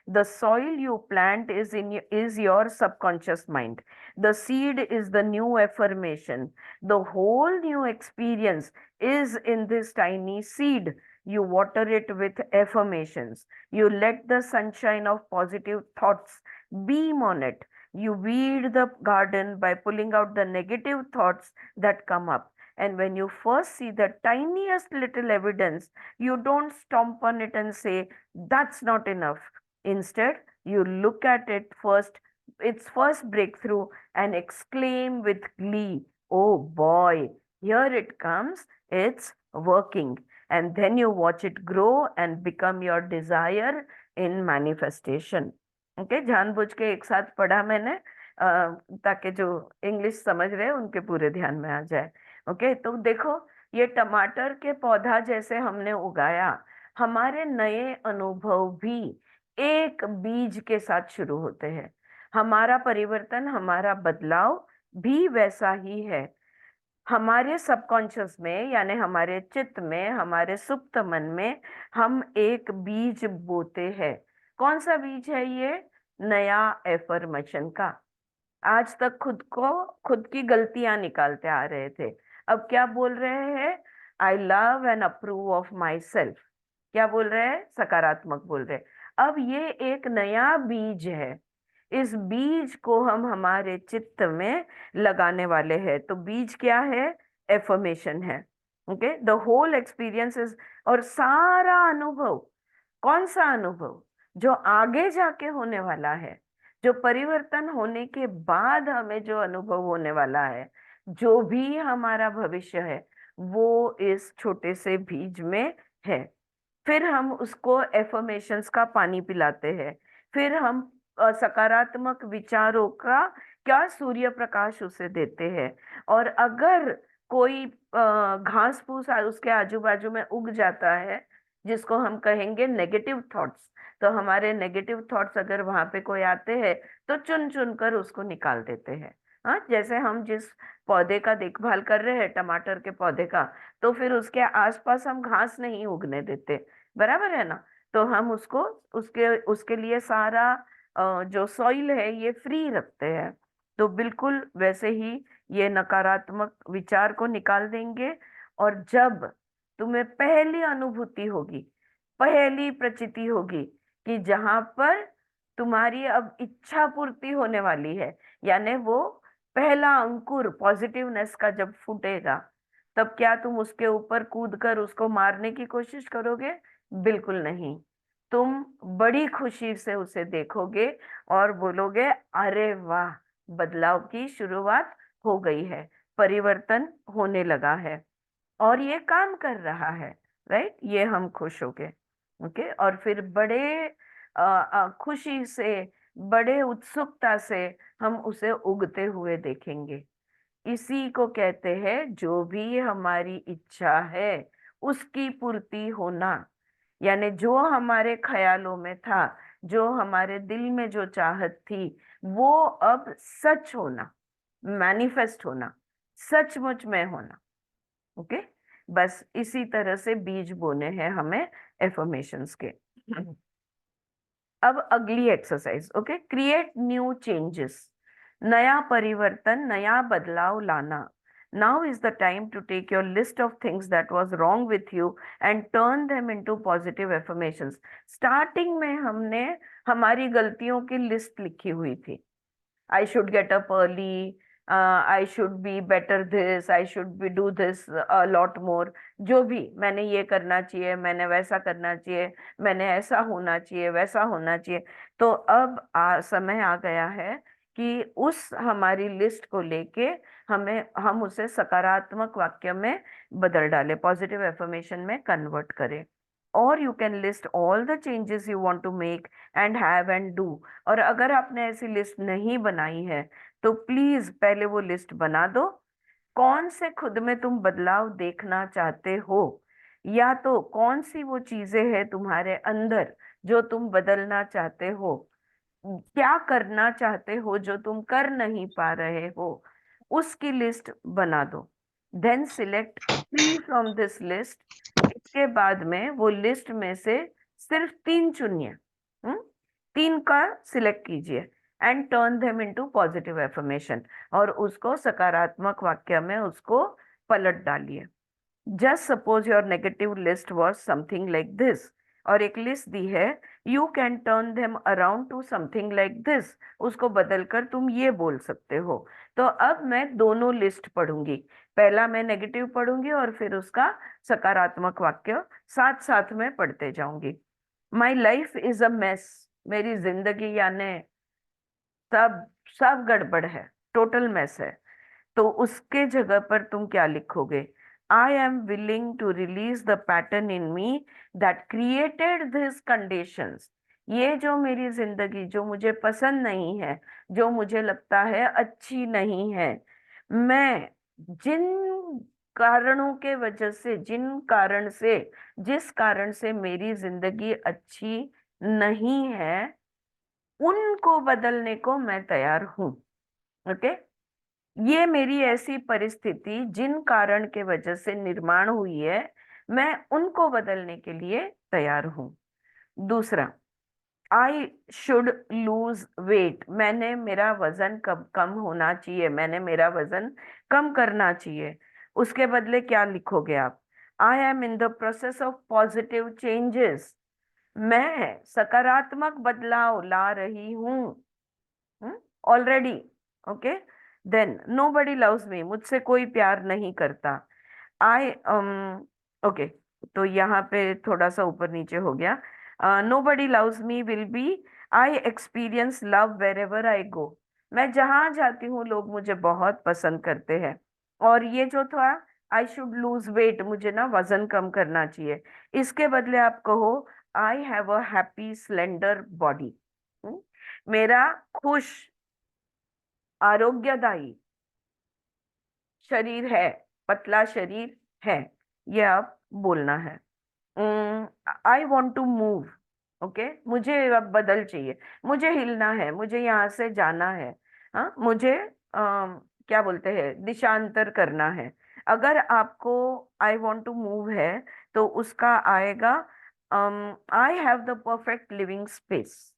The soil you plant is your subconscious mind. The seed is the new affirmation. The whole new experience is in this tiny seed. You water it with affirmations. You let the sunshine of positive thoughts beam on it. You weed the garden by pulling out the negative thoughts that come up. And when you first see the tiniest little evidence, you don't stomp on it and say, that's not enough. Instead, you look at its first breakthrough, and exclaim with glee, oh boy, here it comes, it's working. And then you watch it grow and become your desire in manifestation. Okay, जानबूझ के एक साथ पढ़ा मैंने ताकि जो इंग्लिश समझ रहे हैं उनके पूरे ध्यान में आ जाए. ओके, तो देखो, ये टमाटर के पौधा जैसे हमने उगाया, हमारे नए अनुभव भी एक बीज के साथ शुरू होते हैं. हमारा परिवर्तन, हमारा बदलाव भी वैसा ही है. हमारे सबकॉन्शियस में, यानी हमारे चित्त में, हमारे सुप्त मन में हम एक बीज बोते हैं. कौन सा बीज है ये? नया एफर्मेशन का. आज तक खुद की गलतियां निकालते आ रहे थे, अब क्या बोल रहे हैं? आई love and approve of my self. क्या बोल रहे हैं? सकारात्मक बोल रहे हैं. अब ये एक नया बीज है, इस बीज को हम हमारे चित्त में लगाने वाले हैं. तो बीज क्या है? एफर्मेशन है. Okay, the whole experience is, और सारा अनुभव, कौन सा अनुभव? जो आगे जाके होने वाला है, जो परिवर्तन होने के बाद हमें जो अनुभव होने वाला है, जो भी हमारा भविष्य है, वो इस छोटे से बीज में है. फिर हम उसको एफर्मेशंस का पानी पिलाते हैं, फिर हम सकारात्मक विचारों का क्या सूर्य प्रकाश उसे देते हैं. और अगर कोई घास फूस उसके आजू बाजू में उग जाता है, जिसको हम कहेंगे नेगेटिव थॉट्स, तो हमारे नेगेटिव थॉट्स अगर वहां पे कोई आते हैं तो चुन चुन कर उसको निकाल देते हैं. हाँ, जैसे हम जिस पौधे का देखभाल कर रहे हैं, टमाटर के पौधे का, तो फिर उसके आसपास हम घास नहीं उगने देते, बराबर है ना? तो हम उसके लिए सारा जो सॉइल है ये फ्री रखते हैं. तो बिल्कुल वैसे ही ये नकारात्मक विचार को निकाल देंगे। और जब तुम्हें पहली अनुभूति होगी, पहली प्रचिति होगी कि जहां पर तुम्हारी अब इच्छा पूर्ति होने वाली है, यानी वो पहला अंकुर पॉजिटिवनेस का जब फूटेगा, तब क्या तुम उसके ऊपर कूदकर उसको मारने की कोशिश करोगे? बिल्कुल नहीं। तुम बड़ी खुशी से उसे देखोगे और बोलोगे, अरे वाह, बदलाव की शुरुआत हो गई है, परिवर्तन होने लगा है और ये काम कर रहा है। राइट, ये हम खुश हो गए। ओके, और फिर बड़े खुशी से, बड़े उत्सुकता से हम उसे उगते हुए देखेंगे। इसी को कहते हैं, जो भी हमारी इच्छा है उसकी पूर्ति होना। यानी जो हमारे ख्यालों में था, जो हमारे दिल में जो चाहत थी, वो अब सच होना, मैनिफेस्ट होना, सचमुच में होना। ओके, बस इसी तरह से बीज बोने हैं हमें एफर्मेशंस के। अब अगली exercise, okay, create new changes, नया परिवर्तन, नया बदलाव लाना। Now is the time to take your list of things that was wrong with you and turn them into positive affirmations. Starting में हमने हमारी गलतियों की लिस्ट लिखी हुई थी। I should get up early, I should be better this, I should be do this a lot more। जो भी, मैंने ये करना चाहिए, मैंने वैसा करना चाहिए, मैंने ऐसा होना चाहिए, वैसा होना चाहिए। तो अब समय आ गया है कि उस हमारी लिस्ट को लेके हम उसे सकारात्मक वाक्य में बदल डालें, पॉजिटिव एफर्मेशन में कन्वर्ट करें। और you can list all the changes you want to make and have and do. और अगर आपने ऐसी लिस्ट नहीं बनाई है तो प्लीज पहले वो लिस्ट बना दो। कौन से खुद में तुम बदलाव देखना चाहते हो, या तो कौन सी वो चीजें हैं तुम्हारे अंदर जो तुम बदलना चाहते हो, क्या करना चाहते हो जो तुम कर नहीं पा रहे हो, उसकी लिस्ट बना दो। Then select 3 from this list. इसके बाद में वो लिस्ट में से सिर्फ 3 चुनिए, 3 का सिलेक्ट कीजिए and turn them into positive affirmation, और उसको सकारात्मक वाक्य में उसको पलट डालिए। Just suppose your negative list was something like this, और एक लिस्ट दी है, you can turn them around two something like this. उसको बदलकर तुम ये बोल सकते हो। तो अब मैं दोनों लिस्ट पढ़ूंगी, पहला मैं नेगेटिव पढ़ूंगी और फिर उसका सकारात्मक वाक्य साथ साथ में पढ़ते जाऊंगी। माई लाइफ इज अ मेस, मेरी जिंदगी यानी सब सब गड़बड़ है, टोटल मेस है। तो उसके जगह पर तुम क्या लिखोगे? I am willing to release the pattern in me that created this conditions. ये जो मेरी जिंदगी जो मुझे पसंद नहीं है, जो मुझे लगता है अच्छी नहीं है, मैं जिन कारणों के वजह से, जिस कारण से मेरी जिंदगी अच्छी नहीं है, उनको बदलने को मैं तैयार हूं। ओके, ये मेरी ऐसी परिस्थिति जिन कारण के वजह से निर्माण हुई है, मैं उनको बदलने के लिए तैयार हूं। दूसरा, आई शुड लूज वेट, मैंने मेरा वजन कम होना चाहिए, मैंने मेरा वजन कम करना चाहिए। उसके बदले क्या लिखोगे आप? I am in the process of positive changes, मैं सकारात्मक बदलाव ला रही हूँ already. Okay, then nobody loves me, मुझसे कोई प्यार नहीं करता। आई ओके, तो यहाँ पे थोड़ा सा ऊपर नीचे हो गया। Nobody loves me will be, I experience love wherever I go, मैं जहां जाती हूँ लोग मुझे बहुत पसंद करते हैं। और ये जो था, आई शुड लूज वेट, मुझे ना वजन कम करना चाहिए, इसके बदले आप कहो, I have a happy slender body, मेरा खुश आरोग्यदायी शरीर है, पतला शरीर है, ये आप बोलना है। I want to move, okay, मुझे अब बदल चाहिए, मुझे हिलना है, मुझे यहाँ से जाना है। हाँ, मुझे क्या बोलते हैं, दिशांतर करना है। अगर आपको आई वॉन्ट टू मूव है तो उसका आएगा, I have the perfect living space,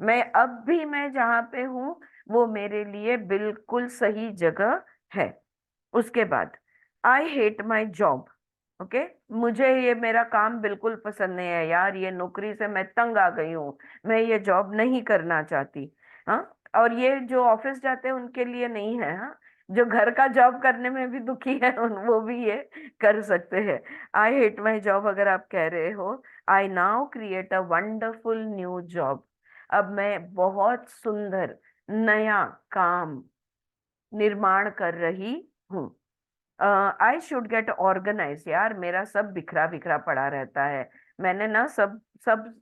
मैं अब भी मैं जहाँ पे हूँ वो मेरे लिए बिल्कुल सही जगह है। उसके बाद I hate my job. Okay, मुझे ये मेरा काम बिल्कुल पसंद नहीं है यार, ये नौकरी से मैं तंग आ गई हूँ, मैं ये जॉब नहीं करना चाहती। हाँ, और ये जो ऑफिस जाते हैं उनके लिए नहीं है। हाँ, जो घर का जॉब करने में भी दुखी है वो भी ये कर सकते हैं। आई हेट माई जॉब अगर आप कह रहे हो, I now create a wonderful new job. अब मैं बहुत सुंदर नया काम निर्माण कर रही हूँ। I should get organise. यार मेरा सब बिखरा बिखरा पड़ा रहता है, मैंने ना सब सब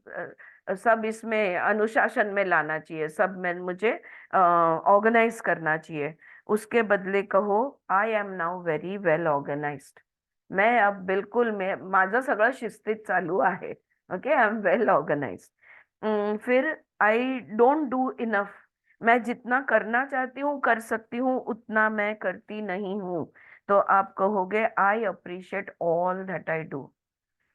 सब इसमें अनुशासन में लाना चाहिए, सब में मुझे ऑर्गेनाइज करना चाहिए। उसके बदले कहो, I am now very well organised. मैं अब बिल्कुल, मैं माझं सगळं शिस्तीत चालू आहे। Okay, I am well organised. फिर आई डोंट डू इनफ। मैं जितना करना चाहती हूँ कर सकती हूँ, उतना मैं करती नहीं हूँ। तो आप कहोगे, I appreciate all that I do.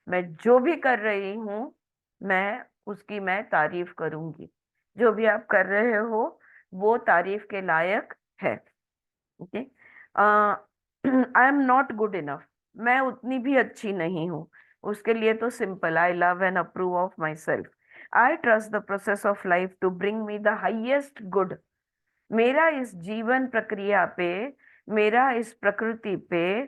मैं जो भी कर रही हूँ, मैं उसकी मैं तारीफ करूंगी। जो भी आप कर रहे हो वो तारीफ के लायक है। Okay, I am not good enough. मैं उतनी भी अच्छी नहीं हूँ। उसके लिए तो simple, I love and approve of myself. I trust the process of life to bring me the highest good. मेरा इस जीवन प्रक्रिया पे, मेरा इस प्रकृति पे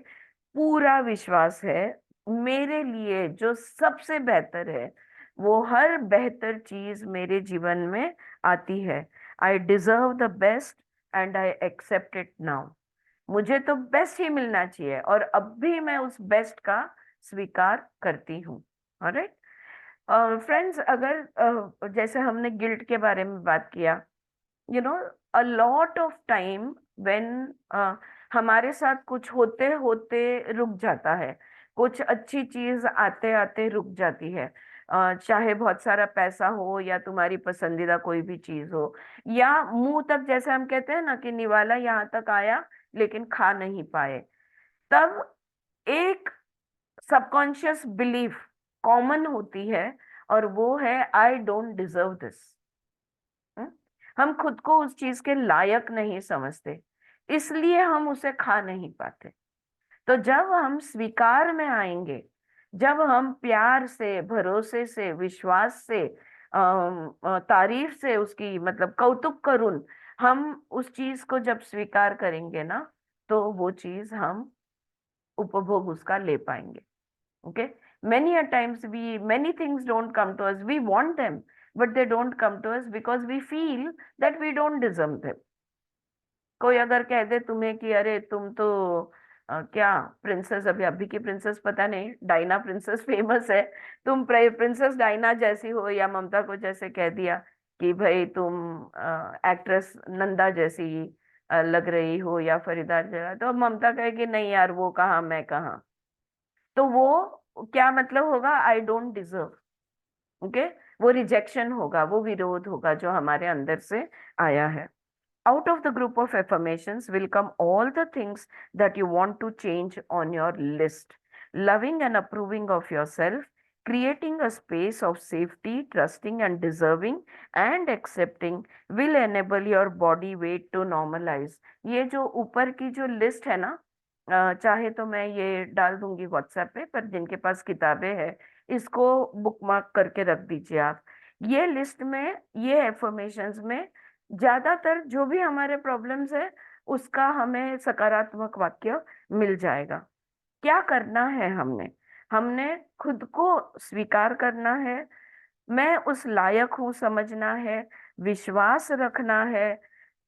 पूरा विश्वास है। मेरे लिए जो सबसे बेहतर है, वो हर बेहतर चीज मेरे जीवन में आती है। I deserve the best and I accept it now. मुझे तो बेस्ट ही मिलना चाहिए और अब भी मैं उस बेस्ट का स्वीकार करती हूँ। ऑलराइट फ्रेंड्स, अगर जैसे हमने गिल्ट के बारे में बात किया, you know, a lot of time when हमारे साथ कुछ होते होते रुक जाता है, कुछ अच्छी चीज आते आते रुक जाती है। चाहे बहुत सारा पैसा हो या तुम्हारी पसंदीदा कोई भी चीज हो, या मुंह तक, जैसे हम कहते हैं ना कि निवाला यहाँ तक आया लेकिन खा नहीं पाए। तब एक सबकॉन्शियस बिलीफ कॉमन होती है, और वो है, आई डोंट डिजर्व दिस। हम खुद को उस चीज के लायक नहीं समझते, इसलिए हम उसे खा नहीं पाते। तो जब हम स्वीकार में आएंगे, जब हम प्यार से, भरोसे से, विश्वास से, तारीफ से, उसकी मतलब कौतुक करुण, हम उस चीज को जब स्वीकार करेंगे ना, तो वो चीज हम उपभोग उसका ले पाएंगे। Okay, many a times many things don't come to us, we want them, but they don't come to us because we feel that we don't deserve them. कोई अगर कह दे तुम्हें कि अरे तुम तो क्या प्रिंसेस, अभी की प्रिंसेस पता नहीं, डायना प्रिंसेस फेमस है, तुम प्रिंसेस डायना जैसी हो, या ममता को जैसे कह दिया कि भाई तुम एक्ट्रेस नंदा जैसी लग रही हो, या फरीदा जैसा, तो ममता कहेगी नहीं यार, वो कहाँ मैं कहाँ। तो वो क्या मतलब होगा, आई डोंट डिजर्व। ओके, वो रिजेक्शन होगा, वो विरोध होगा जो हमारे अंदर से आया है। Out of the group of affirmations will come all the things that you want to change on your list. Loving and approving of yourself, creating a space of safety, trusting and deserving and accepting will enable your body weight to normalize. ये जो ऊपर की जो लिस्ट है ना, चाहे तो मैं ये डाल दूंगी व्हाट्सएप पे, पर जिनके पास किताबें हैं इसको बुकमार्क करके रख दीजिए आप। ये लिस्ट में, ये एफर्मेशंस में ज्यादातर जो भी हमारे प्रॉब्लम्स है उसका हमें सकारात्मक वाक्य मिल जाएगा। क्या करना है हमने, हमने खुद को स्वीकार करना है, मैं उस लायक हूँ समझना है, विश्वास रखना है,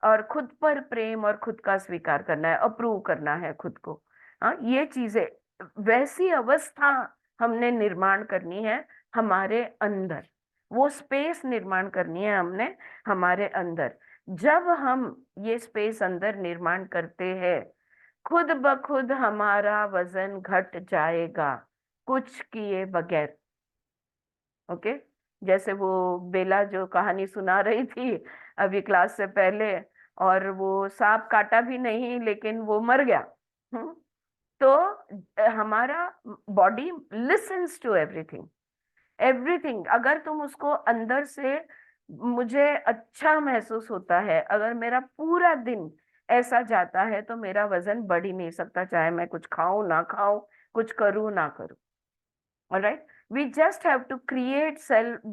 और खुद पर प्रेम और खुद का स्वीकार करना है, अप्रूव करना है खुद को। हाँ, ये चीजें, वैसी अवस्था हमने निर्माण करनी है हमारे अंदर, वो स्पेस निर्माण करनी है हमने हमारे अंदर। जब हम ये स्पेस अंदर निर्माण करते हैं, खुद ब खुद हमारा वजन घट जाएगा, कुछ किए बगैर। ओके, जैसे वो बेला जो कहानी सुना रही थी अभी क्लास से पहले, और वो सांप काटा भी नहीं लेकिन वो मर गया। हम्म, तो हमारा body listens to everything. Everything, अगर तुम उसको अंदर से मुझे अच्छा महसूस होता है। अगर मेरा पूरा दिन ऐसा जाता है तो मेरा वजन बढ़ ही नहीं सकता, चाहे मैं कुछ खाऊं ना खाऊं, कुछ करूं ना करूं। Alright, we just have to create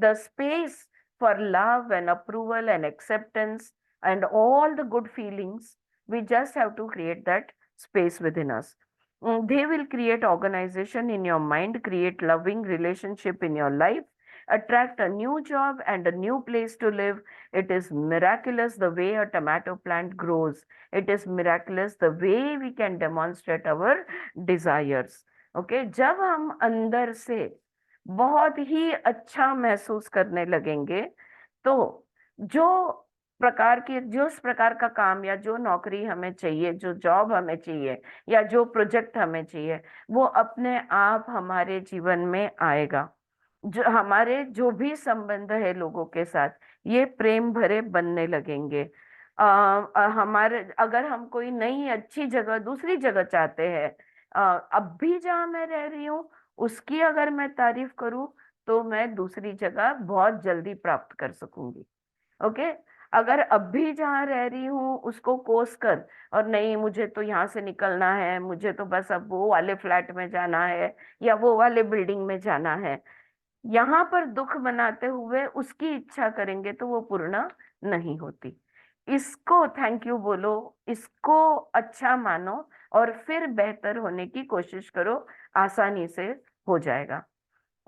the space for love and approval and acceptance and all the good feelings. We just have to create that space within us. They will create organization in your mind, create loving relationship in your life, attract a new job and a new place to live. It is miraculous the way a tomato plant grows. It is miraculous the way we can demonstrate our desires. Okay जब हम अंदर से बहुत ही अच्छा महसूस करने लगेंगे, तो जो जो इस प्रकार का काम या जो नौकरी हमें चाहिए, जो जॉब हमें चाहिए या जो प्रोजेक्ट हमें चाहिए, वो अपने आप हमारे जीवन में आएगा। जो हमारे जो भी संबंध है लोगों के साथ, ये प्रेम भरे बनने लगेंगे। हमारे अगर हम कोई नई अच्छी जगह, दूसरी जगह चाहते हैं, अब भी जहाँ मैं रह रही हूँ उसकी अगर मैं तारीफ करूँ तो मैं दूसरी जगह बहुत जल्दी प्राप्त कर सकूंगी। ओके, अगर अब भी जहाँ रह रही हूँ उसको कोस कर, और नहीं मुझे तो यहाँ से निकलना है, मुझे तो बस अब वो वाले फ्लैट में जाना है या वो वाले बिल्डिंग में जाना है, यहाँ पर दुख मनाते हुए उसकी इच्छा करेंगे तो वो पूर्ण नहीं होती। इसको थैंक यू बोलो, इसको अच्छा मानो और फिर बेहतर होने की कोशिश करो, आसानी से हो जाएगा।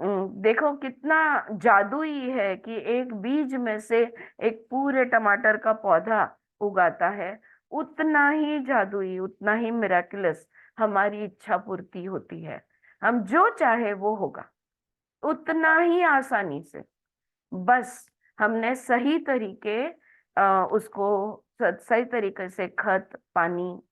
देखो कितना जादुई है कि एक बीज में से एक पूरे टमाटर का पौधा उगाता है। उतना ही जादुई, उतना ही मिराकुलस हमारी इच्छा पूर्ति होती है। हम जो चाहे वो होगा, उतना ही आसानी से। बस हमने सही तरीके उसको सही तरीके से खत पानी,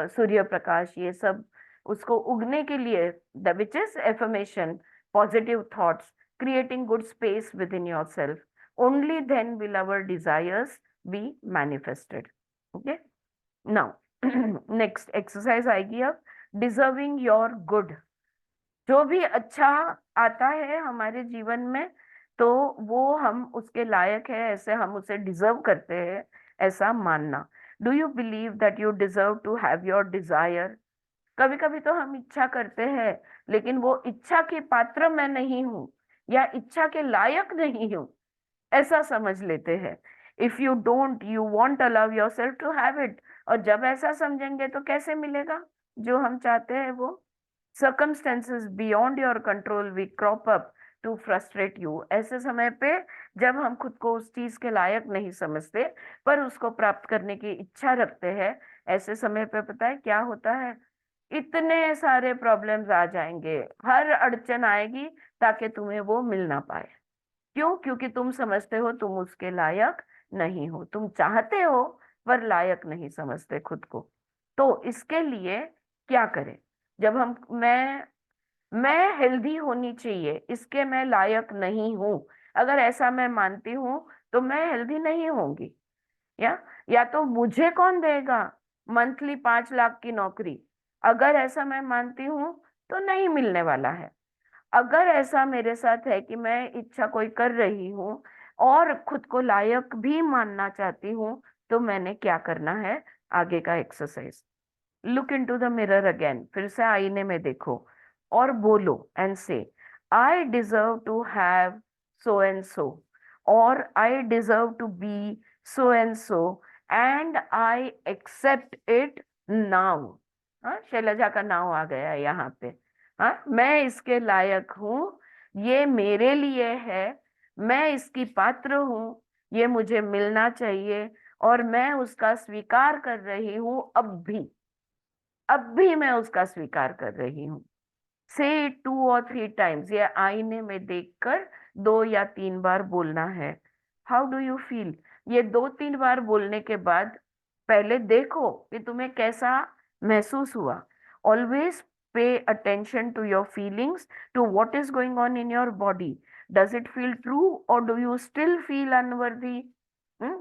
सूर्य प्रकाश, ये सब उसको उगने के लिए, the which is affirmation, positive thoughts, creating good space within yourself. Only then will our desires be manifested. Okay, now next exercise आएगी अब, deserving your good। जो भी अच्छा आता है हमारे जीवन में तो वो हम उसके लायक है, ऐसे हम उसे डिजर्व करते हैं, ऐसा मानना। Do you believe that you deserve to have your desire? कभी कभी तो हम इच्छा करते हैं लेकिन वो इच्छा के पात्र मैं नहीं हूं या इच्छा के लायक नहीं हूं, ऐसा समझ लेते हैं। If you don't, you won't allow yourself to have it. और जब ऐसा समझेंगे तो कैसे मिलेगा जो हम चाहते हैं वो? circumstances beyond your control we crop up to frustrate you। ऐसे समय पे जब हम खुद को उस चीज के लायक नहीं समझते पर उसको प्राप्त करने की इच्छा रखते हैं, ऐसे समय पे पता है क्या होता है? इतने सारे प्रॉब्लम्स आ जाएंगे, हर अड़चन आएगी ताकि तुम्हें वो मिल ना पाए। क्यों? क्योंकि तुम समझते हो तुम उसके लायक नहीं हो, तुम चाहते हो पर लायक नहीं समझते खुद को। तो इसके लिए क्या करें? जब हम मैं हेल्दी होनी चाहिए, इसके मैं लायक नहीं हूं, अगर ऐसा मैं मानती हूं तो मैं हेल्दी नहीं होंगी। या तो मुझे कौन देगा मंथली 5 लाख की नौकरी, अगर ऐसा मैं मानती हूं तो नहीं मिलने वाला है। अगर ऐसा मेरे साथ है कि मैं इच्छा कोई कर रही हूँ और खुद को लायक भी मानना चाहती हूँ, तो मैंने क्या करना है? आगे का exercise, look into the mirror again, फिर से आईने में देखो और बोलो and say, I deserve to have so and so, और I deserve to be so and so, and I accept it now. हाँ, शैलजा का नाव आ गया यहाँ पे। हाँ, मैं इसके लायक हूँ, ये मेरे लिए है, मैं इसकी पात्र हूँ, ये मुझे मिलना चाहिए और मैं उसका स्वीकार कर रही हूँ। अब भी मैं उसका स्वीकार कर रही हूँ। से 2 और 3 टाइम्स, ये आईने में देखकर 2 या 3 बार बोलना है। How do you feel? ये 2-3 बार बोलने के बाद पहले देखो कि तुम्हें कैसा महसूस हुआ। Always pay attention to your feelings, to what is going on in your body. Does it feel true और do you still feel unworthy?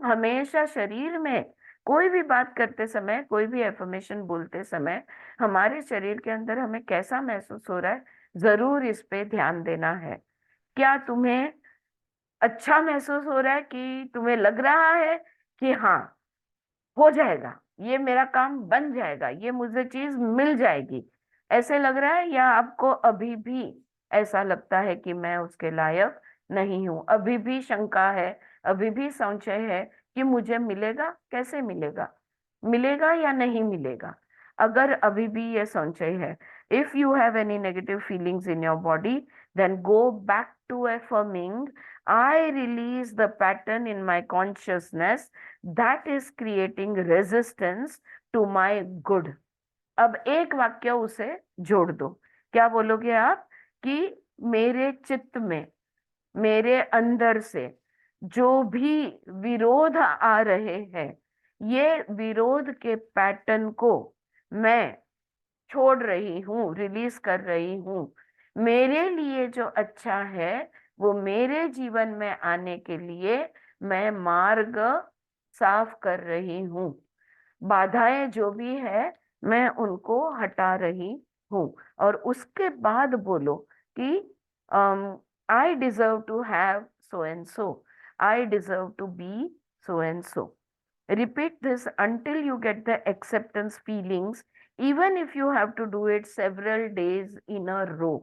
हमेशा शरीर में कोई भी बात करते समय, कोई भी एफर्मेशन बोलते समय हमारे शरीर के अंदर हमें कैसा महसूस हो रहा है, जरूर इस पे ध्यान देना है। क्या तुम्हें अच्छा महसूस हो रहा है कि तुम्हें लग रहा है कि हाँ हो जाएगा, ये मेरा काम बन जाएगा, ये मुझे चीज मिल जाएगी, ऐसे लग रहा है? या आपको अभी भी ऐसा लगता है कि मैं उसके लायक नहीं हूं, अभी भी शंका है, अभी भी संशय है कि मुझे मिलेगा, कैसे मिलेगा, मिलेगा या नहीं मिलेगा? अगर अभी भी ये संशय है, if you have any negative feelings in your body, then go back to affirming, I release the pattern in my consciousness that is creating resistance to my good. अब एक वाक्य उसे जोड़ दो। क्या बोलोगे आप? कि मेरे चित्त में, मेरे अंदर से जो भी विरोध आ रहे हैं, ये विरोध के पैटर्न को मैं छोड़ रही हूँ, रिलीज कर रही हूँ। मेरे लिए जो अच्छा है वो मेरे जीवन में आने के लिए मैं मार्ग साफ कर रही हूँ। बाधाएं जो भी है मैं उनको हटा रही हूँ। और उसके बाद बोलो कि I deserve to have so and so, I deserve to be so and so. Repeat this until you get the acceptance feelings, even if you have to do it several days in a row.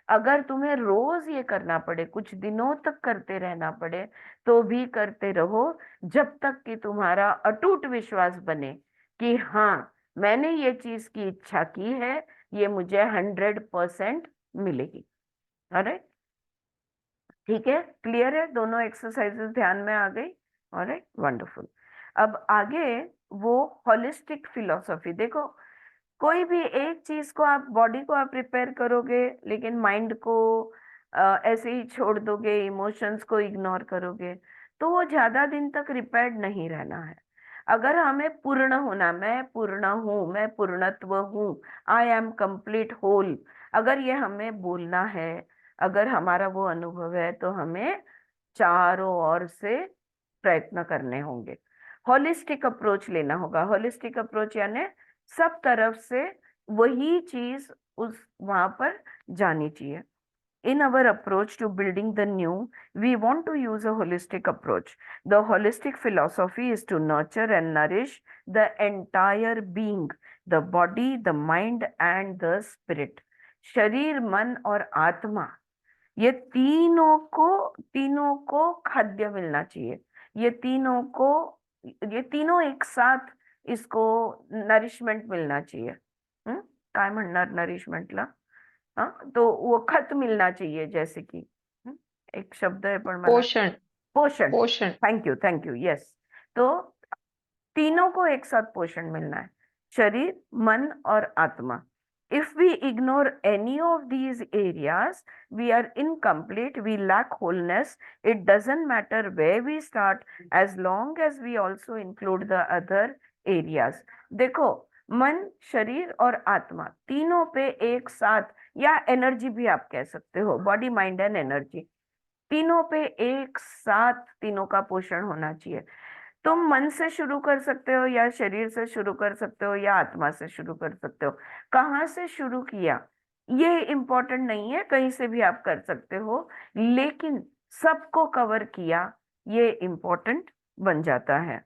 अगर तुम्हें रोज ये करना पड़े, कुछ दिनों तक करते रहना पड़े, तो भी करते रहो, जब तक कि तुम्हारा अटूट विश्वास बने कि हाँ मैंने ये चीज की इच्छा की है, ये मुझे 100% मिलेगी। ऑलराइट, ठीक है, क्लियर है? दोनों एक्सरसाइजेस ध्यान में आ गई? Alright, wonderful. अब आगे वो होलिस्टिक फिलॉसफी देखो। कोई भी एक चीज को आप, बॉडी को आप रिपेयर करोगे लेकिन माइंड को ऐसे ही छोड़ दोगे, इमोशंस को इग्नोर करोगे, तो वो ज्यादा दिन तक रिपेयर्ड नहीं रहना है। अगर हमें पूर्ण होना, मैं पूर्ण हूँ, मैं पूर्णत्व हूँ, आई एम कंप्लीट होल, अगर ये हमें बोलना है, अगर हमारा वो अनुभव है, तो हमें चारों ओर से प्रयत्न करने होंगे, होलिस्टिक अप्रोच लेना होगा। होलिस्टिक अप्रोच यानी सब तरफ से वही चीज उस वहां पर जानी चाहिए। In our approach to building the new, we want to use a holistic approach. The holistic philosophy is to nurture and nourish the entire being, the body, the mind and the spirit. शरीर, मन और आत्मा, ये तीनों को खाद्य मिलना चाहिए। ये तीनों एक साथ इसको नरिशमेंट मिलना चाहिए। काय म्हणणार नरिशमेंटला? हाँ, तो वो खत मिलना चाहिए, जैसे कि एक शब्द है पण मला पोषण पोषण। पोषण थैंक यू, यस। तो तीनों को एक साथ पोषण मिलना है, शरीर, मन और आत्मा। If we ignore any of these areas, we are incomplete, we lack wholeness. It doesn't matter where we start, as long as we also include the other areas. देखो, मन, शरीर और आत्मा तीनों पे एक साथ, या एनर्जी भी आप कह सकते हो, बॉडी माइंड एंड एनर्जी, तीनों पे एक साथ तीनों का पोषण होना चाहिए। तुम मन से शुरू कर सकते हो, या शरीर से शुरू कर सकते हो, या आत्मा से शुरू कर सकते हो। कहाँ से शुरू किया ये इम्पोर्टेंट नहीं है, कहीं से भी आप कर सकते हो, लेकिन सबको कवर किया ये इम्पोर्टेंट बन जाता है।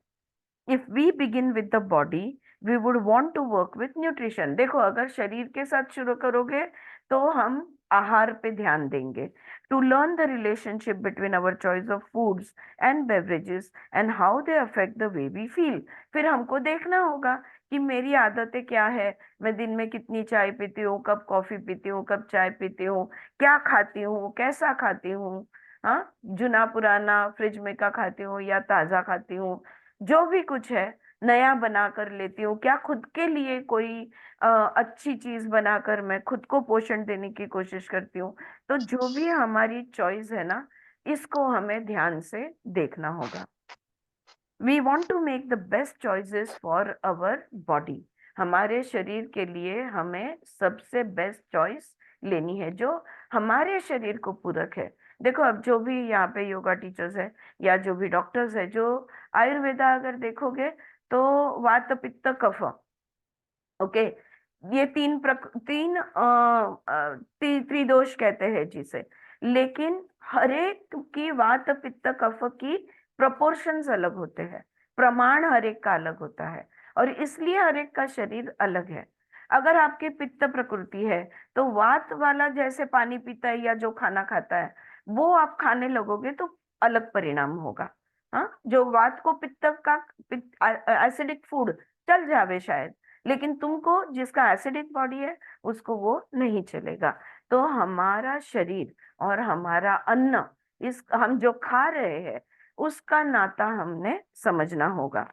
If we begin with the body, we would want to work with nutrition. देखो, अगर शरीर के साथ शुरू करोगे तो हम आहार पे ध्यान देंगे, to learn the relationship between our choice of foods and beverages and how they affect the way we feel. फिर हमको देखना होगा कि मेरी आदतें क्या है, मैं दिन में कितनी चाय पीती हूँ, कब कॉफी पीती हूँ, कब चाय पीती हूँ, क्या खाती हूँ, कैसा खाती हूँ, हाँ, जुना पुराना फ्रिज में का खाती हूँ या ताजा खाती हूँ, जो भी कुछ है नया बना कर लेती हूँ, क्या खुद के लिए कोई अच्छी चीज बनाकर मैं खुद को पोषण देने की कोशिश करती हूँ। तो जो भी हमारी चॉइस है ना, इसको हमें ध्यान से देखना होगा। We want to make the best choices for our body. हमारे शरीर के लिए हमें सबसे बेस्ट चॉइस लेनी है जो हमारे शरीर को पूरक है। देखो, अब जो भी यहाँ पे योगा टीचर्स है या जो भी डॉक्टर्स है, जो आयुर्वेदा अगर देखोगे तो वात पित्त कफ, ओके, ये त्रिदोष कहते हैं जिसे, लेकिन हर एक की वात पित्त कफ की प्रोपोर्शंस अलग होते हैं, प्रमाण हर एक का अलग होता है, और इसलिए हर एक का शरीर अलग है। अगर आपकी पित्त प्रकृति है तो वात वाला जैसे पानी पीता है या जो खाना खाता है वो आप खाने लगोगे तो अलग परिणाम होगा। हाँ, जो वात को पित्त का एसिडिक फूड चल जावे शायद, लेकिन तुमको जिसका एसिडिक बॉडी है उसको वो नहीं चलेगा। तो हमारा शरीर और हमारा अन्न, इस हम जो खा रहे हैं उसका नाता हमने समझना होगा।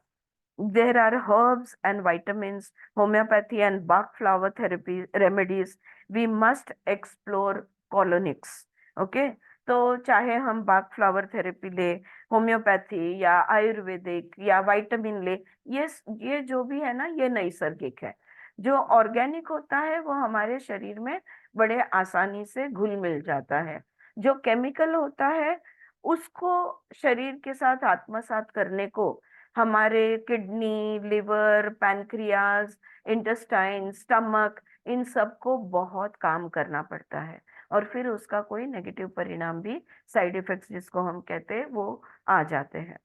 There are herbs and vitamins, homeopathy and Bach flower therapy remedies. We must explore colonics. Okay? तो चाहे हम बाग फ्लावर थेरेपी ले, होम्योपैथी या आयुर्वेदिक या विटामिन ले, ये जो भी है ना ये नैसर्गिक है। जो ऑर्गेनिक होता है वो हमारे शरीर में बड़े आसानी से घुल मिल जाता है। जो केमिकल होता है उसको शरीर के साथ आत्मसात करने को हमारे kidney, liver, pancreas, intestine, stomach, इन सबको बहुत काम करना पड़ता है, और फिर उसका कोई नेगेटिव परिणाम भी, साइड इफेक्ट्स जिसको हम कहते हैं, वो आ जाते हैं।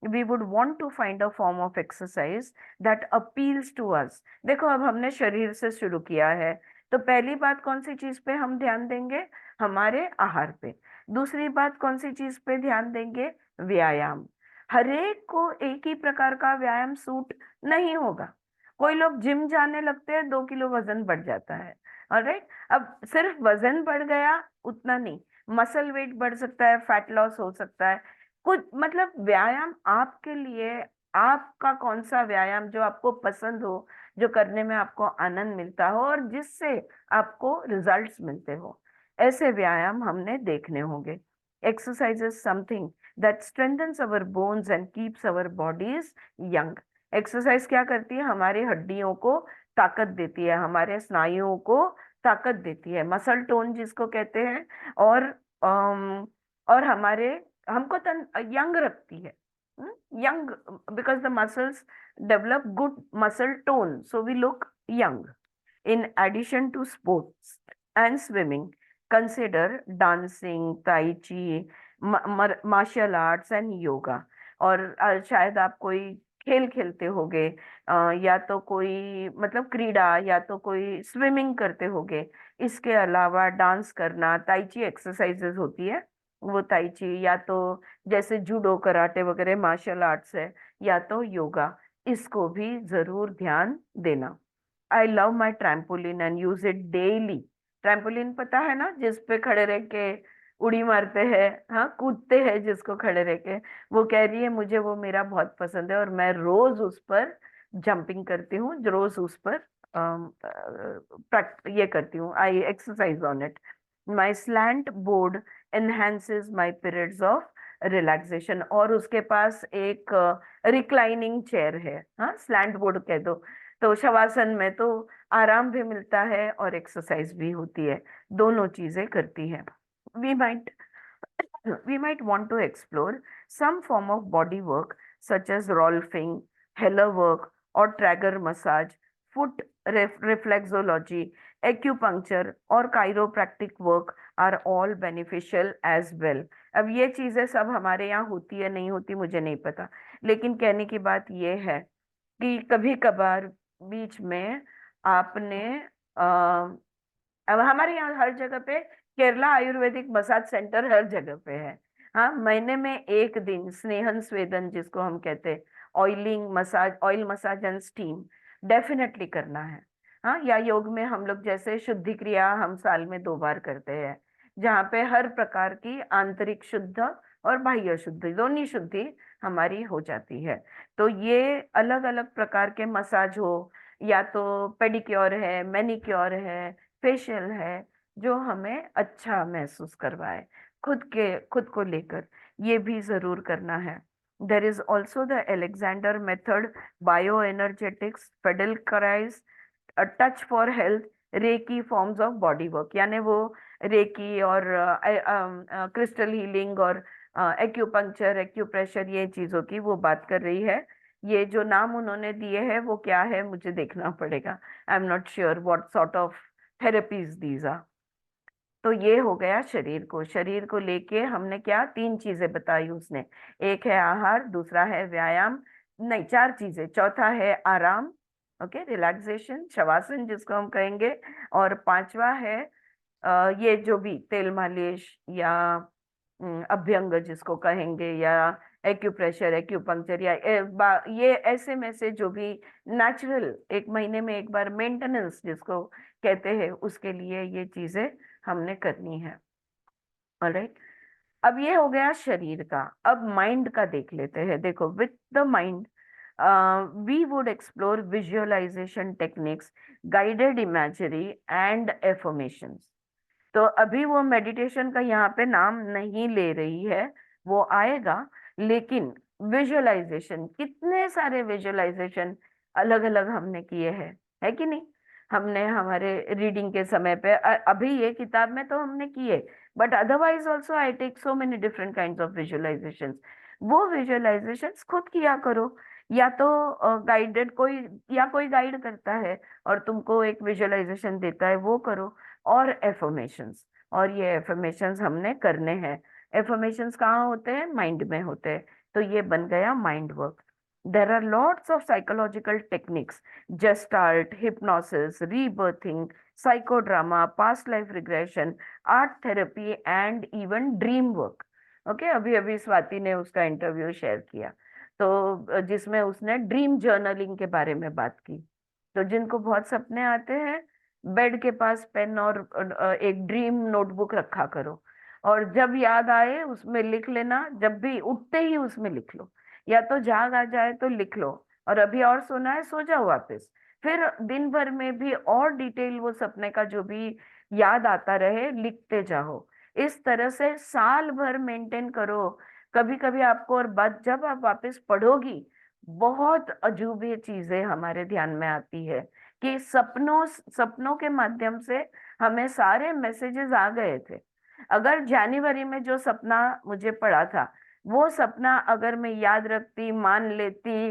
We would want to find a form of exercise that appeals to us. देखो अब हमने शरीर से शुरू किया है, तो पहली बात कौन सी चीज पे हम ध्यान देंगे? हमारे आहार पे। दूसरी बात कौन सी चीज पे ध्यान देंगे? व्यायाम। हरेक को एक ही प्रकार का व्यायाम सूट नहीं होगा। कोई लोग जिम जाने लगते हैं, 2 किलो वजन बढ़ जाता है। ऑलराइट, अब सिर्फ वजन बढ़ गया उतना नहीं, मसल वेट बढ़ सकता है, फैट लॉस हो सकता है, कुछ मतलब व्यायाम आपके लिए, आपका कौन सा व्यायाम जो आपको पसंद हो, जो करने में आपको आनंद मिलता हो और जिससे आपको रिजल्ट्स मिलते हो, ऐसे व्यायाम हमने देखने होंगे। Exercise is something that strengthens our bones and keeps our bodies young. Exercise क्या करती है? हमारी हड्डियों को ताकत देती है, हमारे स्नायुओं को ताकत देती है, मसल टोन जिसको कहते हैं, और और हमारे हमको यंग रखती है। Young because the muscles develop good muscle tone, so we look young. In addition to sports and swimming, consider dancing, tai chi, martial arts and yoga. और शायद आप कोई खेल खेलते होगे, या तो कोई मतलब क्रीड़ा, या तो कोई स्विमिंग करते होगे। इसके अलावा डांस करना, ताई ची एक्सरसाइजेस होती है, वो ताई ची, या तो जैसे जूडो, कराटे वगैरह मार्शल आर्ट्स है, या तो योगा, इसको भी जरूर ध्यान देना। I love my trampoline and use it daily. Trampoline पता है ना, जिस पे खड़े रह के उड़ी मारते हैं, हाँ कूदते हैं जिसको खड़े रह के, वो कह रही है मुझे वो मेरा बहुत पसंद है और मैं रोज उस पर जंपिंग करती हूँ, रोज उस पर ये करती हूँ, I exercise on it. My slant board enhances my periods of relaxation. और उसके पास एक रिक्लाइनिंग चेयर है, हाँ स्लैंट बोर्ड कह दो, तो शवासन में तो आराम भी मिलता है और एक्सरसाइज भी होती है, दोनों चीजें करती है। We might we might want to explore some form of body work such as rolfing, heller work or trager massage, foot reflexology, acupuncture or chiropractic work are all beneficial as well. अब ये चीजें सब हमारे यहाँ होती है नहीं होती मुझे नहीं पता, लेकिन कहने की बात ये है कि कभी कभार बीच में आपने अब हमारे यहाँ हर जगह पे केरला आयुर्वेदिक मसाज सेंटर हर जगह पे है। हाँ, महीने में एक दिन स्नेहन स्वेदन जिसको हम कहते हैं, oiling massage, oil massage and steam definitely करना है। हाँ, या योग में हम लोग जैसे शुद्धि क्रिया हम साल में 2 बार करते हैं, जहाँ पे हर प्रकार की आंतरिक शुद्ध और बाह्य शुद्धि, दोनों शुद्धि हमारी हो जाती है। तो ये अलग अलग प्रकार के मसाज हो, या तो पेडिक्योर है, मैनिक्योर है, फेशियल है, जो हमें अच्छा महसूस करवाए खुद को लेकर, ये भी जरूर करना है। There is also the Alexander method, bio energetics, Feldenkrais, touch for health, reiki forms of body work, यानी वो रेकी और क्रिस्टल हीलिंग और एक्यूपंक्चर, एक्यूप्रेशर, ये चीजों की वो बात कर रही है। ये जो नाम उन्होंने दिए हैं वो क्या है मुझे देखना पड़ेगा, I am not sure what sort of therapies these are. तो ये हो गया शरीर को लेके हमने क्या 3 चीजें बताई उसने। एक है आहार, दूसरा है व्यायाम, नहीं 4 चीजें, चौथा है आराम, ओके, रिलैक्सेशन, शवासन जिसको हम कहेंगे, और 5वां है ये जो भी तेल मालिश या अभ्यंग जिसको कहेंगे, या एक्यूप्रेशर, एक्यूपंक्चर, या ये ऐसे में से जो भी नेचुरल 1 महीने में एक बार मेंटेनेंस जिसको कहते हैं, उसके लिए ये चीजें हमने करनी है। ऑलराइट, अब ये हो गया शरीर का। अब माइंड का देख लेते हैं। देखो, with the mind we would explore visualisation techniques, guided imagery and affirmations. तो अभी वो मेडिटेशन का यहाँ पे नाम नहीं ले रही है, वो आएगा। लेकिन विजुअलाइजेशन, कितने सारे विजुअलाइजेशन अलग अलग हमने किए हैं, है कि नहीं? हमने हमारे रीडिंग के समय पे अभी ये किताब में तो हमने किए, but otherwise also I take so many different kind of visualisations. वो विजुअलाइजेशंस खुद किया करो, या तो गाइडेड कोई, या कोई गाइड करता है और तुमको एक विजुअलाइजेशन देता है, वो करो। और एफर्मेशंस, और ये एफर्मेशंस हमने करने हैं। एफर्मेशंस कहाँ होते हैं? माइंड में होते हैं। तो ये बन गया mind work. There are lots of psychological techniques, gestalt, hypnosis, rebirthing, psychodrama, past life regression, art therapy and even dream work. Okay, अभी अभी स्वाति ने उसका इंटरव्यू शेयर किया, तो जिसमें उसने ड्रीम जर्नलिंग के बारे में बात की। तो जिनको बहुत सपने आते हैं, बेड के पास पेन और एक ड्रीम नोटबुक रखा करो, और जब याद आए उसमें लिख लेना, जब भी उठते ही उसमें लिख लो, या तो जाग आ जाए तो लिख लो, और अभी और सोना है सो जाओ वापस। फिर दिन भर में भी और डिटेल वो सपने का जो भी याद आता रहे लिखते जाओ। इस तरह से साल भर मेंटेन करो। कभी कभी आपको, और बात जब आप वापस पढ़ोगी, बहुत अजूबे चीजें हमारे ध्यान में आती है कि सपनों के माध्यम से हमें सारे मैसेजेस आ गए थे। अगर जनवरी में जो सपना मुझे पड़ा था, वो सपना अगर मैं याद रखती, मान लेती,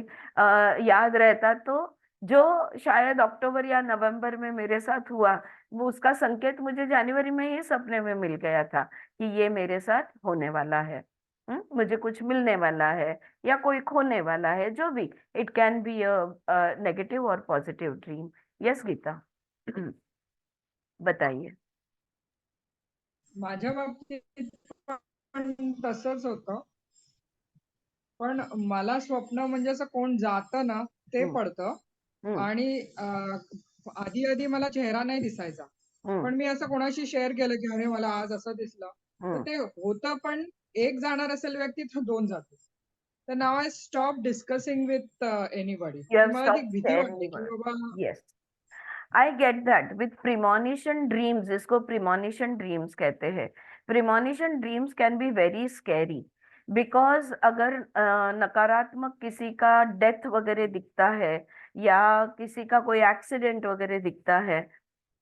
याद रहता, तो जो शायद अक्टूबर या नवंबर में मेरे साथ हुआ, वो उसका संकेत मुझे जनवरी में ही सपने में मिल गया था कि ये मेरे साथ होने वाला है। मुझे कुछ मिलने वाला है, या कोई खोने वाला है, जो भी। It can be a negative और पॉजिटिव ड्रीम। यस गीता, बताइए। माझ्या बाबतीत पण तसंच होतं. पण मला स्वप्न म्हणजे असं कोण जातं ना ते हम्म, पडतं हम्म, आणि आधी आधी मला चेहरा नाही दिसायचा. हम्म, पण मी असं कोणाशी शेअर केलं की अरे मला आज असं दिसलं. तर हम्म. ते होतं पण एक जाणार असेल व्यक्ती तर 2 जातो. तर now I stop discussing with anybody. You की have मला ती stopped भीती वाटते sharing की word. Baba Yes, I get that. With premonition dreams, इसको premonition dreams कहते हैं। Premonition dreams can be very scary because अगर नकारात्मक किसी का डेथ वगैरह दिखता है, या किसी का कोई एक्सीडेंट वगैरह दिखता है,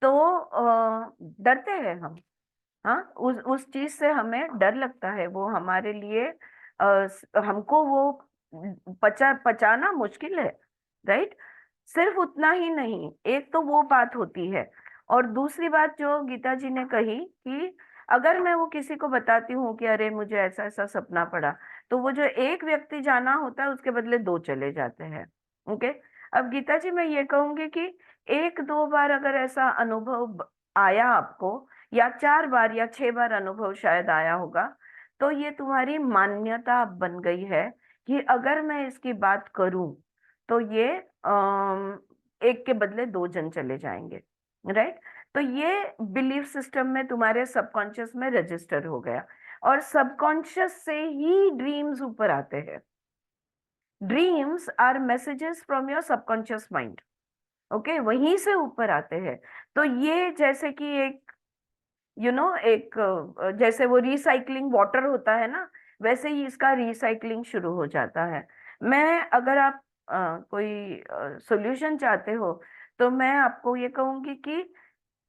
तो डरते हैं हम। हाँ, उस चीज से हमें डर लगता है। वो हमारे लिए हमको वो पचाना मुश्किल है, राइट? सिर्फ उतना ही नहीं, एक तो वो बात होती है, और दूसरी बात जो गीता जी ने कही कि अगर मैं वो किसी को बताती हूँ कि अरे मुझे ऐसा ऐसा सपना पड़ा, तो वो जो एक व्यक्ति जाना होता है उसके बदले 2 चले जाते हैं। ओके, अब गीता जी मैं ये कहूंगी कि 1-2 बार अगर ऐसा अनुभव आया आपको, या 4 बार या 6 बार अनुभव शायद आया होगा, तो ये तुम्हारी मान्यता अब बन गई है कि अगर मैं इसकी बात करूं तो ये एक के बदले 2 जन चले जाएंगे, राइट? तो ये बिलीफ सिस्टम में तुम्हारे सबकॉन्शियस में रजिस्टर हो गया, और सबकॉन्शियस से ही ड्रीम्स ऊपर आते हैं। Dreams are messages from your subconscious mind. Okay, वहीं से ऊपर आते हैं। तो ये जैसे कि एक एक जैसे वो रिसाइकलिंग वाटर होता है ना, वैसे ही इसका रिसाइकलिंग शुरू हो जाता है। मैं, अगर आप कोई सॉल्यूशन चाहते हो, तो मैं आपको ये कहूंगी कि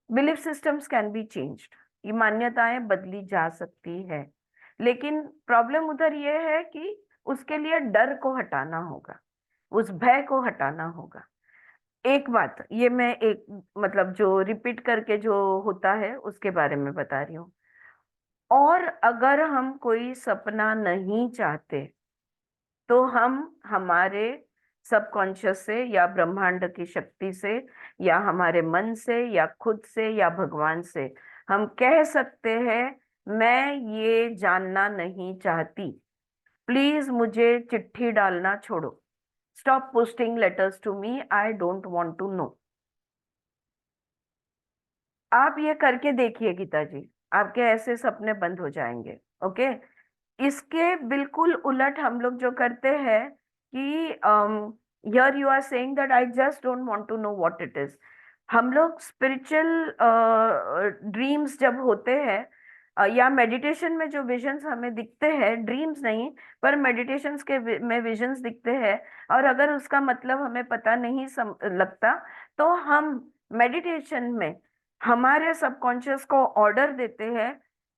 belief systems can be changed. ये मान्यताएं बदली जा सकती है, लेकिन प्रॉब्लम उधर ये है कि उसके लिए डर को हटाना होगा, उस भय को हटाना होगा। एक बात ये मैं एक मतलब जो रिपीट करके जो होता है उसके बारे में बता रही हूँ। और अगर हम कोई सपना नहीं चाहते तो हम हमारे सबकॉन्शियस से या ब्रह्मांड की शक्ति से या हमारे मन से या खुद से या भगवान से हम कह सकते हैं, मैं ये जानना नहीं चाहती, प्लीज मुझे चिट्ठी डालना छोड़ो, stop posting letters to me, I don't want to know. आप ये करके देखिए गीता जी, आपके ऐसे सपने बंद हो जाएंगे। ओके। इसके बिल्कुल उलट हम लोग जो करते हैं कि here you are saying that I just don't want to know what it is. हम लोग स्पिरिचुअल ड्रीम्स जब होते हैं या मेडिटेशन में जो विजन्स हमें दिखते हैं, ड्रीम्स नहीं पर मेडिटेशंस के में विजन्स दिखते हैं, और अगर उसका मतलब हमें पता नहीं लगता तो हम मेडिटेशन में हमारे सबकॉन्शियस को ऑर्डर देते हैं,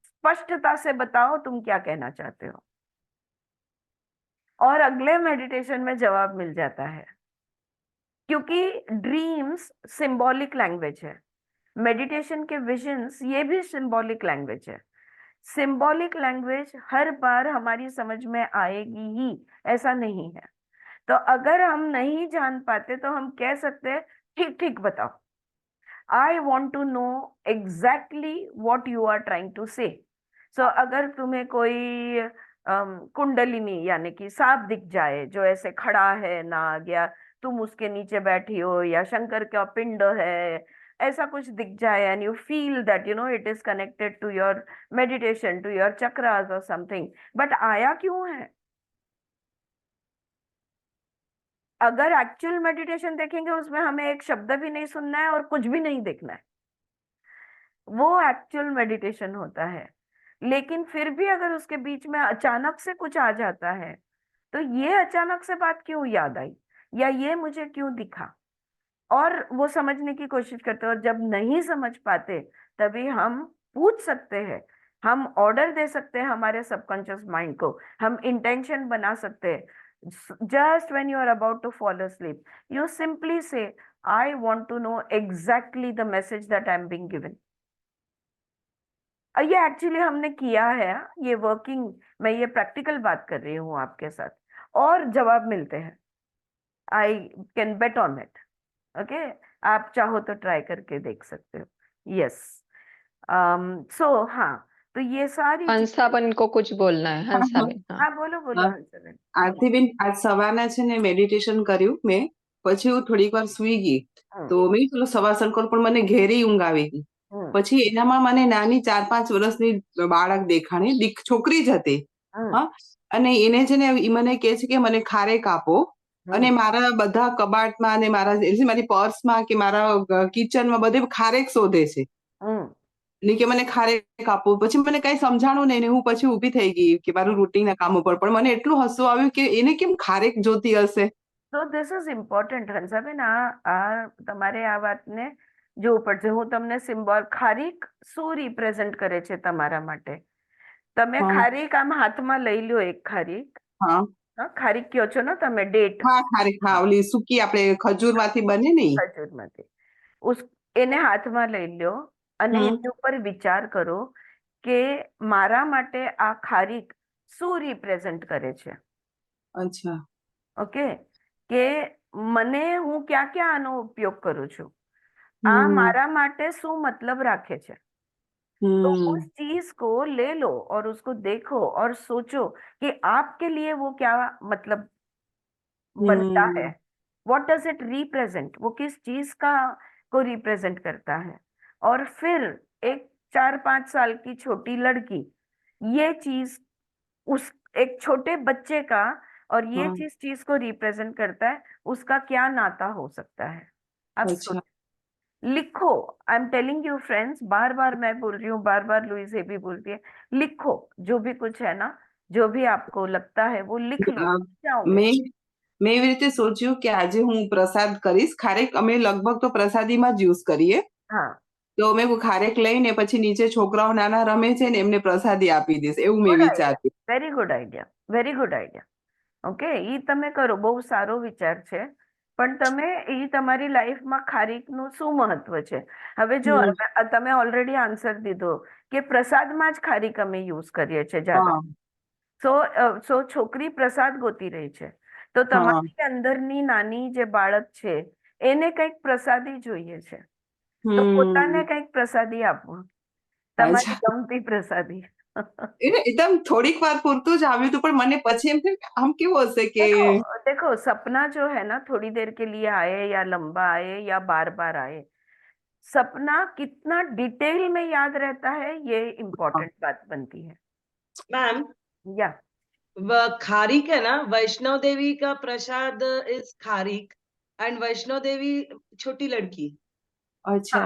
स्पष्टता से बताओ तुम क्या कहना चाहते हो, और अगले मेडिटेशन में जवाब मिल जाता है। क्योंकि ड्रीम्स सिंबॉलिक लैंग्वेज है, मेडिटेशन के विजन्स ये भी सिंबॉलिक लैंग्वेज है। सिंबॉलिक लैंग्वेज हर बार हमारी समझ में आएगी ही ऐसा नहीं है। तो अगर हम नहीं जान पाते तो हम कह सकते हैं ठीक ठीक बताओ, I want to know exactly what you are trying to say. So अगर तुम्हें कोई कुंडलिनी यानी कि सांप दिख जाए जो ऐसे खड़ा है ना गया, तुम उसके नीचे बैठी हो, या शंकर का पिंड है, ऐसा कुछ दिख जाए and you feel that you know it is connected to your meditation, to your chakras और समथिंग, बट आया क्यों है? अगर एक्चुअल मेडिटेशन देखेंगे उसमें हमें एक शब्द भी नहीं सुनना है और कुछ भी नहीं देखना है, वो एक्चुअल मेडिटेशन होता है। लेकिन फिर भी अगर उसके बीच में अचानक से कुछ आ जाता है तो ये अचानक से बात क्यों याद आई, या ये मुझे क्यों दिखा, और वो समझने की कोशिश करते हैं। और जब नहीं समझ पाते तभी हम पूछ सकते हैं, हम ऑर्डर दे सकते हैं हमारे सबकॉन्शियस माइंड को, हम इंटेंशन बना सकते हैं। Just when you are about to fall asleep, you simply say, I want to know exactly the message that I'm being given. ये एक्चुअली हमने किया है, ये वर्किंग, मैं ये प्रैक्टिकल बात कर रही हूँ आपके साथ, और जवाब मिलते हैं। I can bet on it. Okay, आप चाहो तो ट्राई करके देख सकते हो। यस। सो हाँ, तो ये सारी હંસાબેન को कुछ बोलना है, हाँ, હંસાબેन हाँ हाँ बोलो बोलो हाँ, હંસબેન। આરતીબેન આજ સવારના છે ને મેડિટેશન કર્યું મેં, પછી હું થોડીક વાર સુઈ ગઈ, તો મેં ચલો સવાસન કરું પણ મને ઘેરી ઊંઘ આવી ગઈ. પછી એનામાં મને નાની 4-5 વર્ષની બાળક દેખાણી, છોકરી જ હતી. હા, અને એને છે ને ઈ મને કહે છે કે મને ખારેક આપો, અને મારા બધા કબાટમાં અને મારી પર્સમાં કે મારા કિચનમાં બધે ખારેક શોધે છે. ને કે મને ખારેક આપો. પછી મને કઈ સમજાણું નહીં ને હું પછી ઊભી થઈ ગઈ કે મારું રૂટીનના કામ ઉપર, પણ મને એટલું હસવું આવ્યું કે એને કેમ ખારેક જોતી હશે. તો ધીસ ઇઝ ઇમ્પોર્ટન્ટ હંસાબેન, આ તમારે આ વાતને જોવું પડશે। હું તમને સિમ્બોલ ખારીક શું રિપ્રેઝન્ટ કરે છે તમારા માટે, તમે હા. ખારીક આમ હાથમાં લઈ લ્યો, એક ખારીક, હા હા ખારીક કયો છો ને તમે, ડેટ હા ખારેક, હા ઓલી સૂકી આપણે ખજૂરમાંથી બને ને ઈ. ખજૂરમાંથી, ઉસ એને હાથમાં લઈ લ્યો અને એની ઉપર વિચાર કરો કે મારા માટે આ ખારીક શું રિપ્રેઝન્ટ કરે છે। અચ્છા. ઓકે, કે મને હું क्या क्या આનો ઉપયોગ કરું છું, આ મારા માટે શું मतलब રાખે છે। तो उस चीज को ले लो और उसको देखो और सोचो कि आपके लिए वो क्या मतलब बनता है, व्हाट डज इट रिप्रेजेंट, वो किस चीज का को रिप्रेजेंट करता है। और फिर एक 4-5 साल की छोटी लड़की ये चीज उस एक छोटे बच्चे का, और ये हाँ। चीज चीज को रिप्रेजेंट करता है, उसका क्या नाता हो सकता है। आप अच्छा। लिखो। I am telling you friends, बार बार मैं बोल रही हूँ, बार बार लुइस भी बोलती है, लिखो जो भी कुछ है ना, जो भी आपको लगता है वो लिख लो। जाओगे મેં એવી રીતે સોચ્યું કે આજે હું પ્રસાદ કરીશ. ખારેક અમે લગભગ તો પ્રસાદીમાં જ યુઝ કરીએ. हाँ, તો મેં ખારેક લઈને પછી નીચે છોકરાઓ નાના રમે છે ને એમને પ્રસાદી આપી દઈશ, એવું મેં गुड आइडिया, વિચાર્યું. Very good idea, very good idea. Okay, ઈ તમે કરો, બહુ સારો વિચાર છે। પણ તમે એ તમારી લાઈફમાં ખારીકનું શું મહત્વ છે? હવે જો તમે ઓલરેડી આન્સર દીધો કે પ્રસાદમાં જ ખારીક અમે યુઝ કરીએ છીએ જ્યાદા. સો છોકરી પ્રસાદ ગોતી રહી છે, તો તમારી અંદરની નાની જે બાળક છે એને કંઈક પ્રસાદી જોઈએ છે, તો પોતાને કંઈક પ્રસાદી આપો, તમારી ગમતી પ્રસાદી. એકદમ થોડીક વાર પૂરતું જ આવ્યું હતું, પણ મને પછી એમ થયું કે આમ કેવું હશે કે देखो सपना जो है ना थोड़ी देर के लिए आए या लंबा आए या बार बार आए, सपना कितना डिटेल में याद रहता है ये इम्पोर्टेंट बात बनती है. मैम, या खारीक है ना, वैष्णव देवी का प्रसाद इज खारीक एंड वैष्णव देवी छोटी लड़की. अच्छा.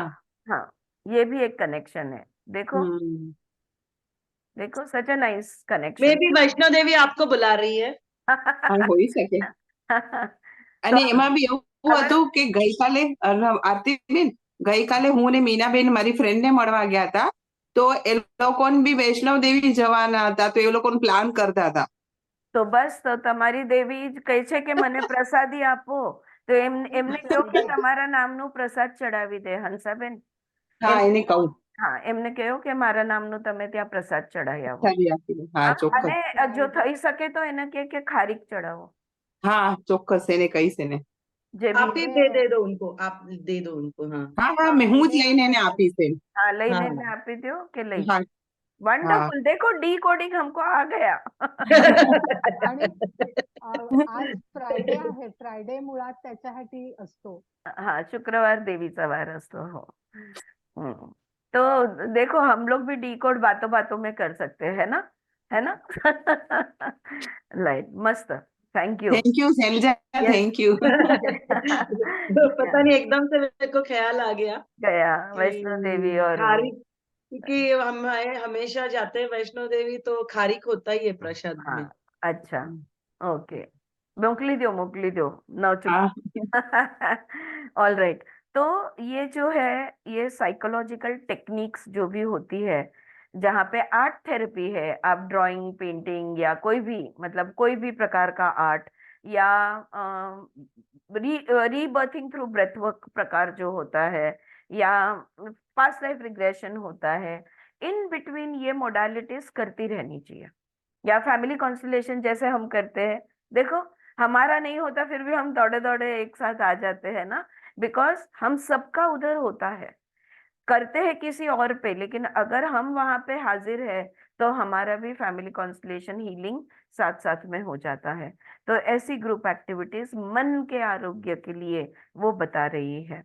हाँ, ये भी एक कनेक्शन है. देखो देखो सच अ नाइस मे कनेक्शन. बी वैष्णव देवी आपको बुला रही है. હોઈ શકે. અને એમાં બી એવું હતું કે ગઈકાલે આરતીબેન, ગઈકાલે હું ને મીનાબેન મારી ફ્રેન્ડ ને મળવા ગયા હતા, તો એ લોકોને બી વૈષ્ણવ દેવી જવાના હતા, તો એ લોકોને પ્લાન કરતા હતા. તો બસ તો તમારી દેવી જ કહે છે કે મને પ્રસાદી આપો, તો એમને કહો કે તમારા નામનું પ્રસાદ ચડાવી દે હંસાબેન. હા, એને કહું. હા, એમને કહો કે મારા નામનું તમે ત્યાં પ્રસાદ ચડાવી આવો. સારી આપી. હા, ચોક્કસ. અને જો થઈ શકે તો એને કે ખારીક ચડાવો. હા, ચોક્કસ એને કહીશ એને. आप ही दे दो उनको, आप दे दो उनको. हाँ હા હા, હું જ લઈને એને આપીશ એમ. हाँ લઈને हाँ. એને આપી દો કે લઈ. હા. वंडरफुल. देखो डी कोडिंग हमको आ गया. आणि आज फ्रायडे आहे, फ्रायडे मुळात त्याच्यासाठी असतो. हाँ, शुक्रवार देवीचा वार असतो. हो. तो देखो हम लोग भी डी कोड बातों बातों में कर सकते हैं ना, है ना. राइट, मस्त. Thank you. Thank you Shailaja, thank you. पता नहीं एकदम से मेरे को ख्याल आ गया गया कि वैष्णो देवी और वो. खारीक, क्योंकि हम हमेशा जाते हैं वैष्णो देवी तो खारीक होता ही है प्रसाद में. हाँ, अच्छा, ओके. मोकली दो नौ હા. All right. तो ये जो है ये साइकोलॉजिकल टेक्निक्स जो भी होती है, जहाँ पे आर्ट थेरेपी है, आप ड्राइंग, पेंटिंग या कोई भी मतलब कोई भी प्रकार का आर्ट या रीबर्थिंग थ्रू ब्रेथ वर्क प्रकार जो होता है या पास्ट लाइफ रिग्रेशन होता है, इन बिटवीन ये मोडालिटीज करती रहनी चाहिए. या फैमिली कॉन्स्टलेशन जैसे हम करते हैं, देखो हमारा नहीं होता फिर भी हम दौड़े दौड़े एक साथ आ जाते हैं ना, बिकॉज हम सबका उधर होता है, करते हैं किसी और पे, लेकिन अगर हम वहां पे हाजिर है तो हमारा भी फैमिली कॉन्स्टलेशन हीलिंग साथ साथ में हो जाता है. तो ऐसी ग्रुप एक्टिविटीज मन के आरोग्य के लिए वो बता रही है.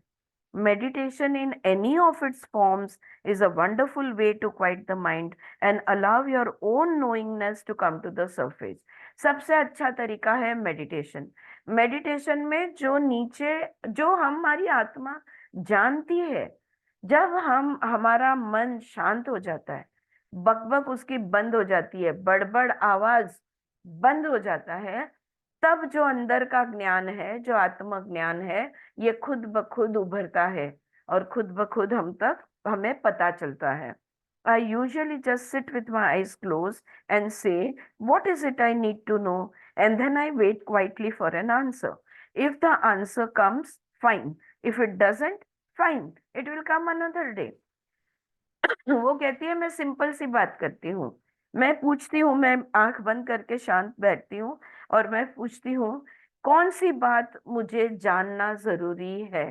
Meditation in any of its forms is a wonderful way to quiet the mind and allow your own knowingness to come to the surface. सबसे अच्छा तरीका है मेडिटेशन. मेडिटेशन में जो नीचे जो हमारी आत्मा जानती है, जब हमारा मन शांत हो जाता है, बकबक उसकी बंद हो जाती है, बड़बड़ आवाज बंद हो जाता है, तब जो अंदर का ज्ञान है, जो आत्म ज्ञान है, ये खुद ब खुद उभरता है और खुद ब खुद हमें पता चलता है. I usually just sit with my eyes closed and say, what is it I need to know? And then I wait quietly for an answer. If the answer comes, fine. If it doesn't, fine. It will come another day. वो कहती है मैं सिंपल सी बात करती हूँ, मैं पूछती हूँ, मैं आंख बंद करके शांत बैठती हूँ और मैं पूछती हूँ कौन सी बात मुझे जानना जरूरी है.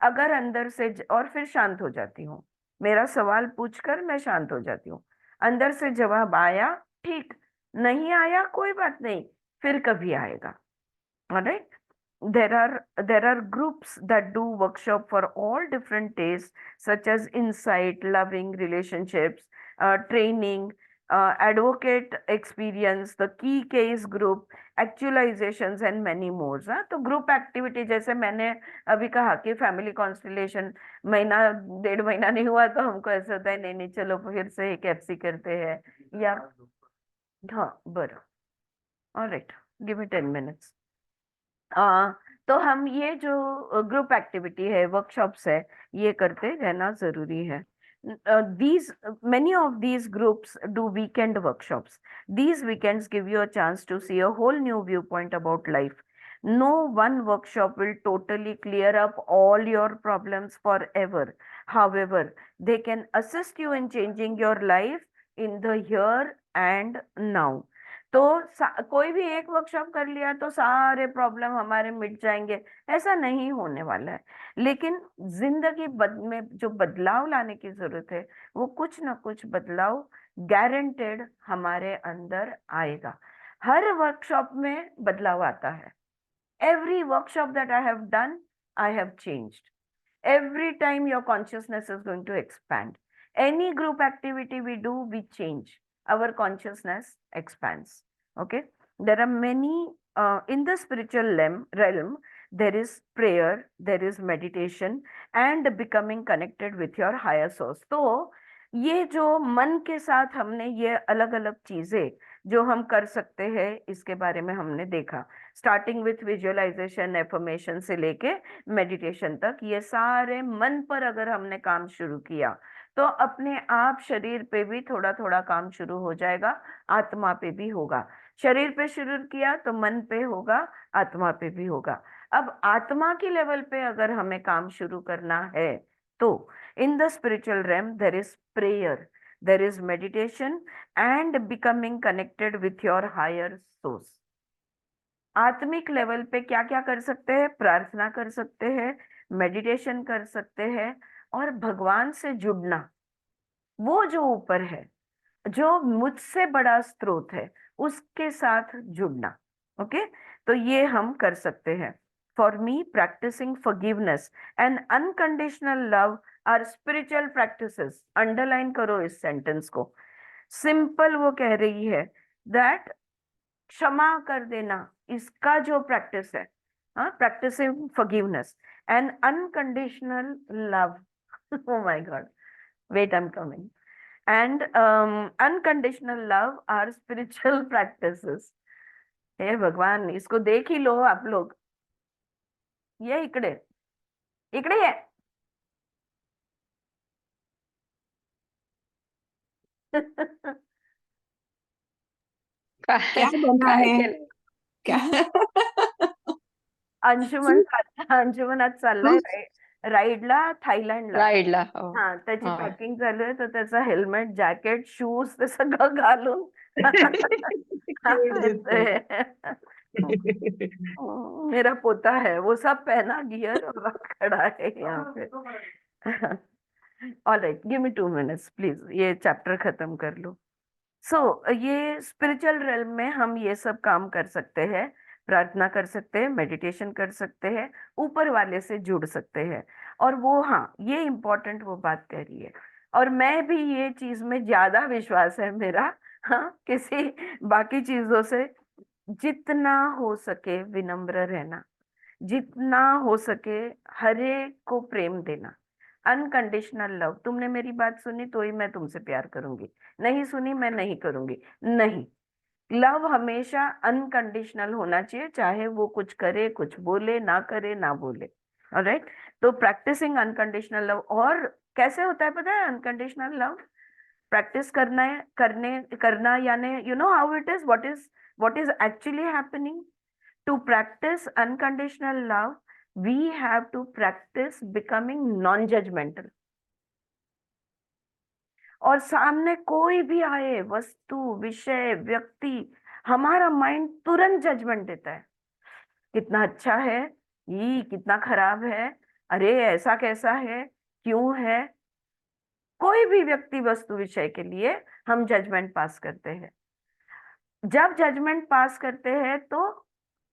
अगर अंदर से और फिर शांत हो जाती हूँ, मेरा सवाल पूछकर मैं शांत हो जाती हूँ. अंदर से जवाब आया ठीक, नहीं आया कोई बात नहीं, फिर कभी आएगा. Alright. There are groups that do workshop for all different tastes, such as insight, loving relationships, training, advocate experience, the key case group, actualizations and many more. तो ग्रुप एक्टिविटी जैसे मैंने अभी कहा कि फैमिली कॉन्स्टलेशन महीना 1.5 महीना नहीं हुआ तो हमको ऐसा होता है नहीं नहीं चलो फिर से एक एफसी करते हैं या हाँ बरो. Alright, give me 10 minutes. तो हम ये जो ग्रुप एक्टिविटी है, वर्कशॉप्स है, ये करते रहना जरूरी है. Many of these groups do weekend workshops. These weekends give you a chance to see a whole new viewpoint about life. No one workshop will totally clear up all your problems forever. However, they can assist you in changing your life in the here and now. तो कोई भी एक वर्कशॉप कर लिया तो सारे प्रॉब्लम हमारे मिट जाएंगे, ऐसा नहीं होने वाला है। लेकिन जिंदगी में जो बदलाव लाने की जरूरत है, वो कुछ ना कुछ बदलाव गारंटेड हमारे अंदर आएगा। हर वर्कशॉप में बदलाव आता है। Every workshop that I have done, I have changed. Every time your consciousness is going to expand. Any group activity we do, we change. Our consciousness expands. Okay. There are many, in the spiritual realm, there is prayer, there is meditation and becoming connected with your higher source. तो ये जो मन के साथ हमने ये अलग अलग चीजें जो हम कर सकते हैं, इसके बारे में हमने देखा। स्टार्टिंग विथ विजुअलाइजेशन, एफर्मेशन से लेके मेडिटेशन तक, ये सारे मन पर अगर हमने काम शुरू किया तो अपने आप शरीर पे भी थोड़ा थोड़ा काम शुरू हो जाएगा, आत्मा पे भी होगा। शरीर पे शुरू किया तो मन पे होगा, आत्मा पे भी होगा। अब आत्मा की लेवल पे अगर हमें काम शुरू करना है तो in the spiritual realm there is prayer, there is meditation and becoming connected with your higher source. आत्मिक लेवल पे क्या क्या कर सकते हैं? प्रार्थना कर सकते हैं, मेडिटेशन कर सकते हैं और भगवान से जुड़ना, वो जो ऊपर है, जो मुझसे बड़ा स्रोत है, उसके साथ जुड़ना। ओके, तो ये हम कर सकते हैं। For me practising forgiveness and unconditional love are spiritual practices. Underline करो इस सेंटेंस को। सिंपल वो कह रही है दैट क्षमा कर देना, इसका जो प्रैक्टिस है, practising forgiveness and unconditional love, oh my god, wait, I'm coming, and unconditional love are spiritual practices. हे भगवान, इसको देख ही लो आप लोग। ये इकडे इकडे ये क्या बना काय है? केलं? क्या? अंशुमन आज चाललाय राईडला, थायलंडला। राईडला. हो. हा, त्याची हा. पॅकिंग चालू आहे, तर त्याचा हेल्मेट, जॅकेट, शूज ते सगळं घालून क्यूट दिसतंय. मेरा पोता है, वो सब पहना गियर और खड़ा है यहाँ पे। All right, give me 2 minutes please, ये चैप्टर खत्म कर लो। ये स्पिरिचुअल रेल्म में हम ये सब काम कर सकते हैं, प्रार्थना कर सकते हैं, मेडिटेशन कर सकते हैं, ऊपर वाले से जुड़ सकते हैं। और वो, हाँ, ये इम्पोर्टेंट वो बात कह रही है, और मैं भी ये चीज में ज्यादा विश्वास है मेरा, हाँ, किसी बाकी चीजों से। जितना हो सके विनम्र रहना, जितना हो सके हर एक को प्रेम देना, अनकंडीशनल लव। तुमने मेरी बात सुनी तो ही मैं तुमसे प्यार करूंगी, नहीं सुनी मैं नहीं करूंगी, नहीं। लव हमेशा अनकंडीशनल होना चाहिए, चाहे वो कुछ करे, कुछ बोले, ना करे, ना बोले। ऑलराइट, तो प्रैक्टिसिंग अनकंडीशनल लव। और कैसे होता है पता है अनकंडीशनल लव? प्रैक्टिस करना यानी, you know how it is, what is actually happening? To practice unconditional love, we have to practice becoming non-judgmental. और सामने कोई भी आए, वस्तु, विषय, व्यक्ति, हमारा माइंड तुरंत जजमेंट देता है। कितना अच्छा है, ये कितना खराब है, अरे ऐसा कैसा है, क्यों है। कोई भी व्यक्ति, वस्तु, विषय के लिए हम जजमेंट पास करते हैं। जब जजमेंट पास करते हैं तो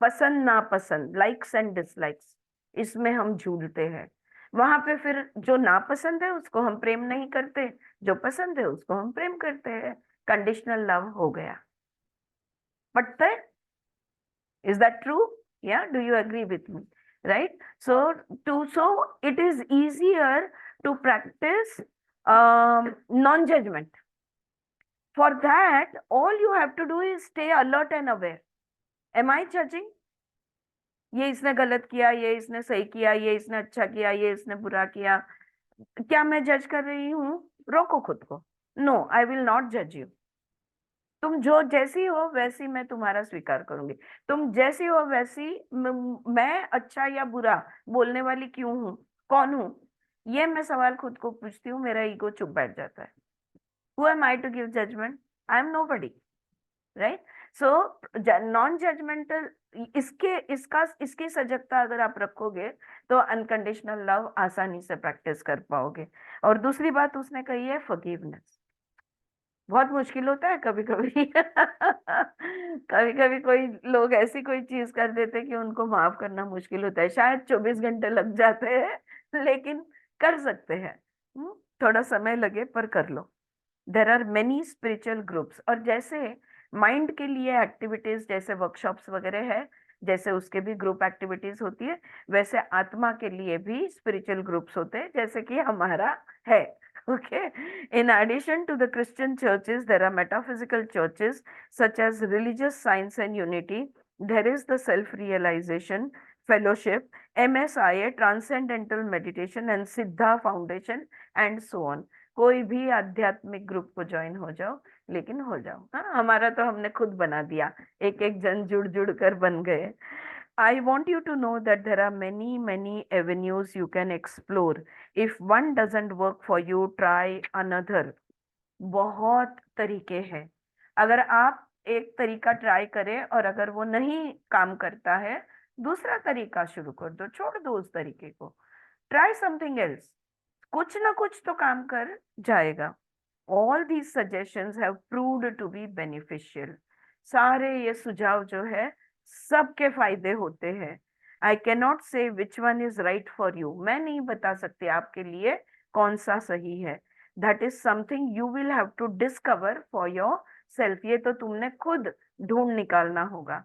पसंद नापसंद, लाइक्स एंड डिसलाइक्स, इसमें हम झूलते हैं। वहां पे फिर जो नापसंद है उसको हम प्रेम नहीं करते, जो पसंद है उसको हम प्रेम करते हैं। कंडीशनल लव हो गया। पटता है? Is that true? या do you agree with me? Right, so it is easier to practice non judgment. For that, all you have to do is stay alert and aware. Am I judging? ये इसने गलत किया, ये इसने सही किया, ये इसने अच्छा किया, ये इसने बुरा किया, क्या मैं जज कर रही हूँ? रोको खुद को। नो, आई विल नॉट जज यू। तुम जो जैसी हो वैसी मैं तुम्हारा स्वीकार करूंगी, तुम जैसी हो वैसी मैं अच्छा या बुरा बोलने वाली क्यों हूँ, कौन हूँ, ये मैं सवाल खुद को पूछती हूँ, मेरा ईगो चुप बैठ जाता है। Who am I to give judgment? I am nobody, right? So non judgemental, इसकी सजगता अगर आप रखोगे तो अनकंडीशनल लव आसानी से प्रैक्टिस कर पाओगे। और दूसरी बात उसने कही है फॉरगिवनेस। बहुत मुश्किल होता है कभी कभी कभी कभी कोई लोग ऐसी कोई चीज कर देते हैं कि उनको माफ करना मुश्किल होता है, शायद 24 घंटे लग जाते हैं लेकिन कर सकते हैं। थोड़ा समय लगे पर कर लो। There are many spiritual groups, और जैसे माइंड के लिए एक्टिविटीज जैसे वर्कशॉप्स वगैरह है, जैसे उसके भी ग्रुप एक्टिविटीज होती है, वैसे आत्मा के लिए भी स्पिरिचुअल ग्रुप्स होते हैं जैसे कि हमारा है। Okay. In addition to the Christian churches, there are metaphysical churches such as Religious Science and Unity. There is the Self-Realization Fellowship, MSIA, Transcendental Meditation, and Siddha Foundation, and so on. कोई भी आध्यात्मिक ग्रुप को ज्वाइन हो जाओ, लेकिन हो जाओ। हाँ, हमारा तो हमने खुद बना दिया, एक एक जन जुड़ जुड़ कर बन गए। I want you to know that there are many avenues you can explore. If one doesn't work for you, try another. बहुत तरीके हैं। अगर आप एक तरीका ट्राई करें और अगर वो नहीं काम करता है, दूसरा तरीका शुरू कर दो, छोड़ दो उस तरीके को। ट्राई समथिंग एल्स, कुछ ना कुछ तो काम कर जाएगा। All these suggestions have proved to be beneficial. सारे ये सुझाव जो है सबके फायदे होते हैं। I cannot say which one is right for you. मैं नहीं बता सकती आपके लिए कौन सा सही है। That is something you will have to discover for yourself. ये तो तुमने खुद ढूंढ निकालना होगा।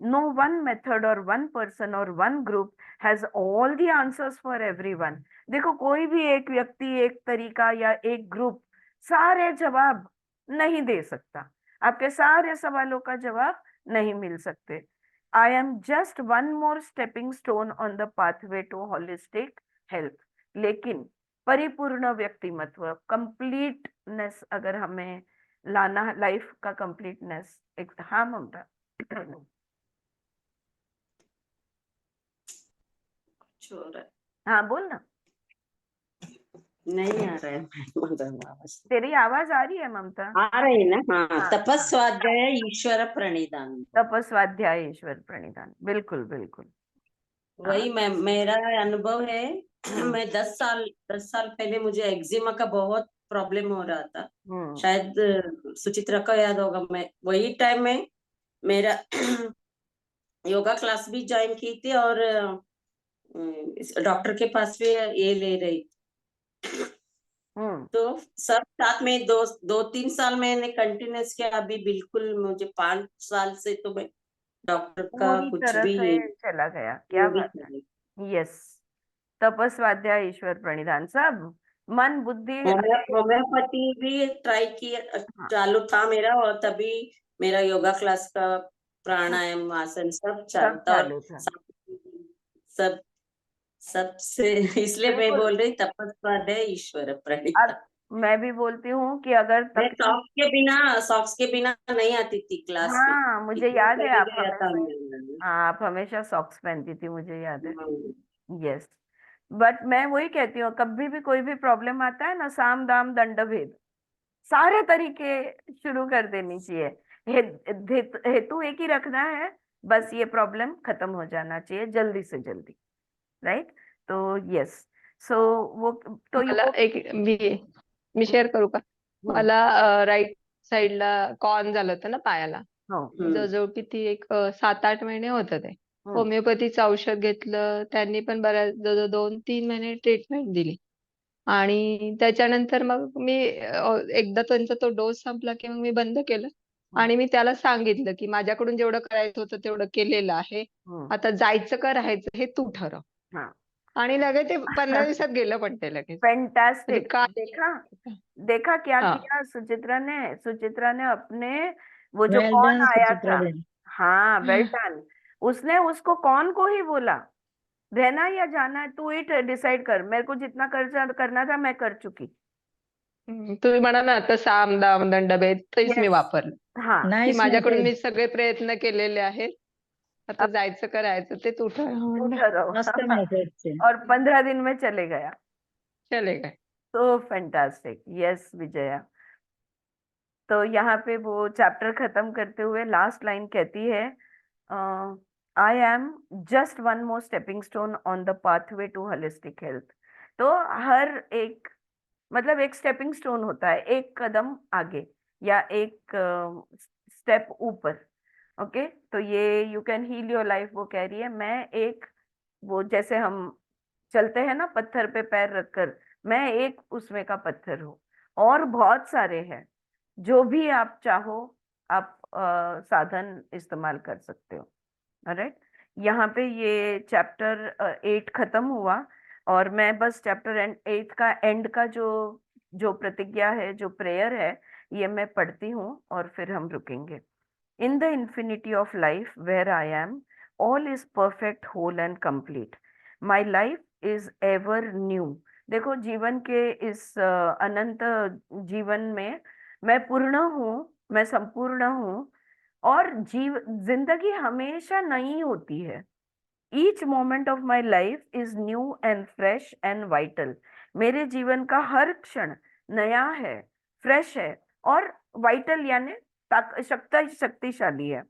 No one method or one person or one group has all the answers for everyone. देखो, कोई भी एक व्यक्ति, एक तरीका या एक ग्रुप सारे जवाब नहीं दे सकता, आपके सारे सवालों का जवाब नहीं मिल सकते। I am just one more stepping stone on the pathway to holistic health. लेकिन परिपूर्ण व्यक्तिमत्व, कंप्लीटनेस अगर हमें लाना, लाइफ का कंप्लीटनेस, एक, हाँ ममता छोड़ हाँ बोल ना। नहीं आ रहा है आवाज। तेरी आवाज आ रही है ममता? आ रही है ना? हाँ, हाँ, तपस्वाध्याय ईश्वर प्रणिधान। तपस्वाध्याय ईश्वर प्रणिधान, बिल्कुल बिल्कुल। वही मेरा अनुभव है। मैं 10 साल पहले मुझे एक्जिमा का बहुत प्रॉब्लम हो रहा था। शायद सुचित्रा को याद होगा, मैं वही टाइम में मेरा योगा क्लास भी ज्वाइन की थी और डॉक्टर के पास भी ये ले रही। तो सब साथ में 2-3 साल मैंने कंटिन्यूस किया। अभी बिल्कुल मुझे 5 साल से तो मैं डॉक्टर का पूरी कुछ तरह भी से चला गया। क्या बात है। यस, तपस्वाध्याय ईश्वर प्रणिधान, सब मन बुद्धि। होम्योपैथी भी ट्राई किया, चालू था मेरा, और तभी मेरा योगा क्लास का प्राणायाम आसन सब चलता और चालू था। सब सबसे इसलिए मैं बोल रही तपस्वाध्याय ईश्वर प्रणिधान। मैं भी बोलती हूँ कि अगर सॉक्स के बिना नहीं आती थी क्लास में। हाँ, मुझे याद है आप गया था हमेशा, हाँ आप हमेशा सॉक्स पहनती थी, मुझे याद है। यस, बट मैं वही कहती हूँ, कभी भी कोई भी प्रॉब्लम आता है ना, साम दाम दंड भेद, सारे तरीके शुरू कर देनी चाहिए। हेतु एक ही रखना है, बस ये प्रॉब्लम खत्म हो जाना चाहिए जल्दी से जल्दी, राइट? तो यस, सो वो तो मला एक मी शेअर करू का? मला राईट साईडला कॉर्न झालं होतं ना पायाला, जवळजवळ किती एक 7-8 महिने होतं ते. होमिओपॅथीचं औषध घेतलं त्यांनी, पण बऱ्याच जवळजवळ 2-3 महिने ट्रीटमेंट दिली. आणि त्याच्यानंतर मग मी एकदा त्यांचा तो डोस संपला की मग मी बंद केलं. आणि मी त्याला सांगितलं की माझ्याकडून जेवढं करायचं होतं तेवढं केलेलं आहे, आता जायचं का राहायचं हे तू ठरव. आणि लगेच ते 15 दिवसात गेलं पण ते लगेच. फैंटास्टिक। देखा क्या हाँ। किया सुचित्रा ने अपने वो जो कौन आया था, हाँ वेल डन, उसने उसको कौन को ही बोला रहना या जाना है, तू ही डिसाइड कर, मेरे को जितना खर्चा करना था मैं कर चुकी, तुम्ही म्हणा ना आता साम दाम दंड भेद तेच मी Yes. वापरलं हाँ की नाईस माझ्याकडून मेथड. मी सगळे प्रयत्न केलेले आहेत. आता जायचं करायचं ते उठा म्हणलं उठा रहो मस्त मेथड. और 15 दिन में चले गया. चले गए. So fantastic. Yes, विजया. तो यहाँ पे वो चैप्टर खत्म करते हुए लास्ट लाइन कहती है, I am just one more stepping stone on the pathway to holistic health. तो हर एक मतलब एक स्टेपिंग स्टोन होता है, एक कदम आगे या एक स्टेप ऊपर. ओके, तो ये you can heal your life वो कह रही है, मैं एक वो जैसे हम चलते हैं ना पत्थर पे पैर रखकर, मैं एक उसमें का पत्थर हूँ. और बहुत सारे हैं, जो भी आप चाहो आप साधन इस्तेमाल कर सकते हो. राइट, यहाँ पे ये चैप्टर 8 खत्म हुआ और मैं बस चैप्टर 8 का एंड का जो प्रतिज्ञा है, जो प्रेयर है, ये मैं पढ़ती हूँ और फिर हम रुकेंगे. In the infinity of life where I am, all is perfect, whole and complete. My life is ever new. देखो, जीवन के इस अनंत जीवन में मैं पूर्ण हूँ, मैं संपूर्ण हूँ और जिंदगी हमेशा नई होती है. Each moment of my life is new and fresh and vital. मेरे जीवन का हर क्षण नया है, फ्रेश है और वाइटल यानी शक्तिशाली है.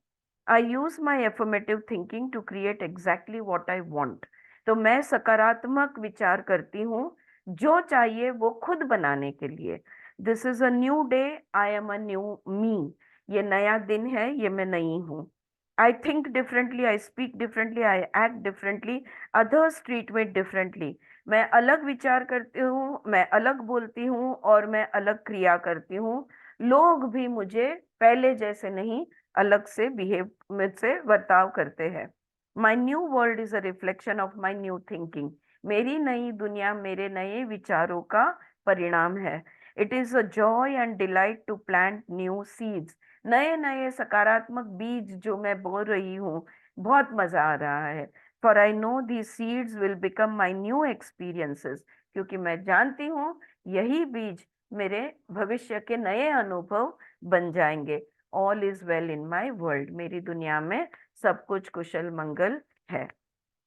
I use my affirmative thinking to create exactly what I want. तो मैं सकारात्मक विचार करती हूँ जो चाहिए वो खुद बनाने के लिए. This is a new day, I am a new me. ये नया दिन है, ये मैं नई हूँ. I think differently, I speak differently, I act differently, others treat me differently. मैं अलग विचार करती हूँ, मैं अलग बोलती हूँ और मैं अलग क्रिया करती हूँ. लोग भी मुझे पहले जैसे नहीं, अलग से बिहेव मुझसे बर्ताव करते हैं. My new world is a reflection of my new thinking. मेरी नई दुनिया मेरे नए विचारों का परिणाम है. It is a joy and delight to plant new seeds. नए नए सकारात्मक बीज जो मैं बो रही हूँ, बहुत मजा आ रहा है. For I know the seeds will become my new experiences. क्योंकि मैं जानती हूँ यही बीज मेरे भविष्य के नए अनुभव बन जाएंगे. All is well in my world. मेरी दुनिया में सब कुछ कुशल मंगल है.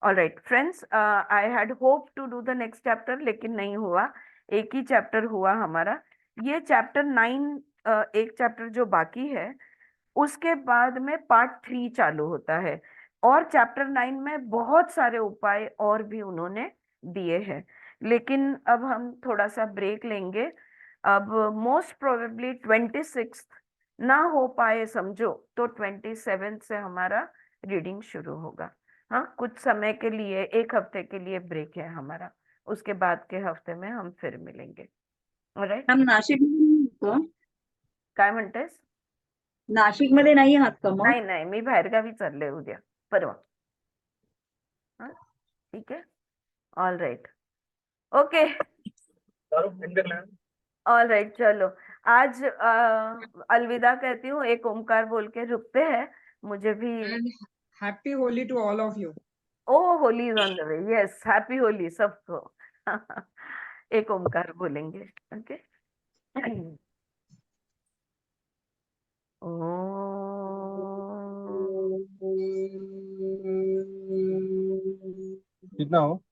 All right friends, I had hope to do the next chapter, लेकिन नहीं हुआ. एक ही चैप्टर हुआ हमारा. ये चैप्टर 9, एक चैप्टर जो बाकी है उसके बाद में पार्ट 3 चालू होता है. और चैप्टर 9 में बहुत सारे उपाय और भी उन्होंने दिए हैं. लेकिन अब हम थोड़ा सा ब्रेक लेंगे. अब मोस्ट प्रोबेबली 26 ना हो पाए समझो तो 27 से हमारा रीडिंग शुरू होगा. हाँ, कुछ समय के लिए, एक हफ्ते के लिए ब्रेक है हमारा. उसके बाद के हफ्ते में हम फिर मिलेंगे. ऑलराइट, मॅम नाशिक काय म्हणतेस? नाशिकमध्ये नाही आहात का मग? नाही नाही, मी बाहेरगावी चालले उद्या परवा. हा, ठीक आहे. All right, okay, all right, चलो आज अलविदा कहती हूँ. एक ओमकार बोल के रुकते हैं. मुझे भी And happy Holi to all of you. Oh Holi is on the way. Yes, happy Holi सबको. एक ओमकार बोलेंगे. ओके, कितना हो?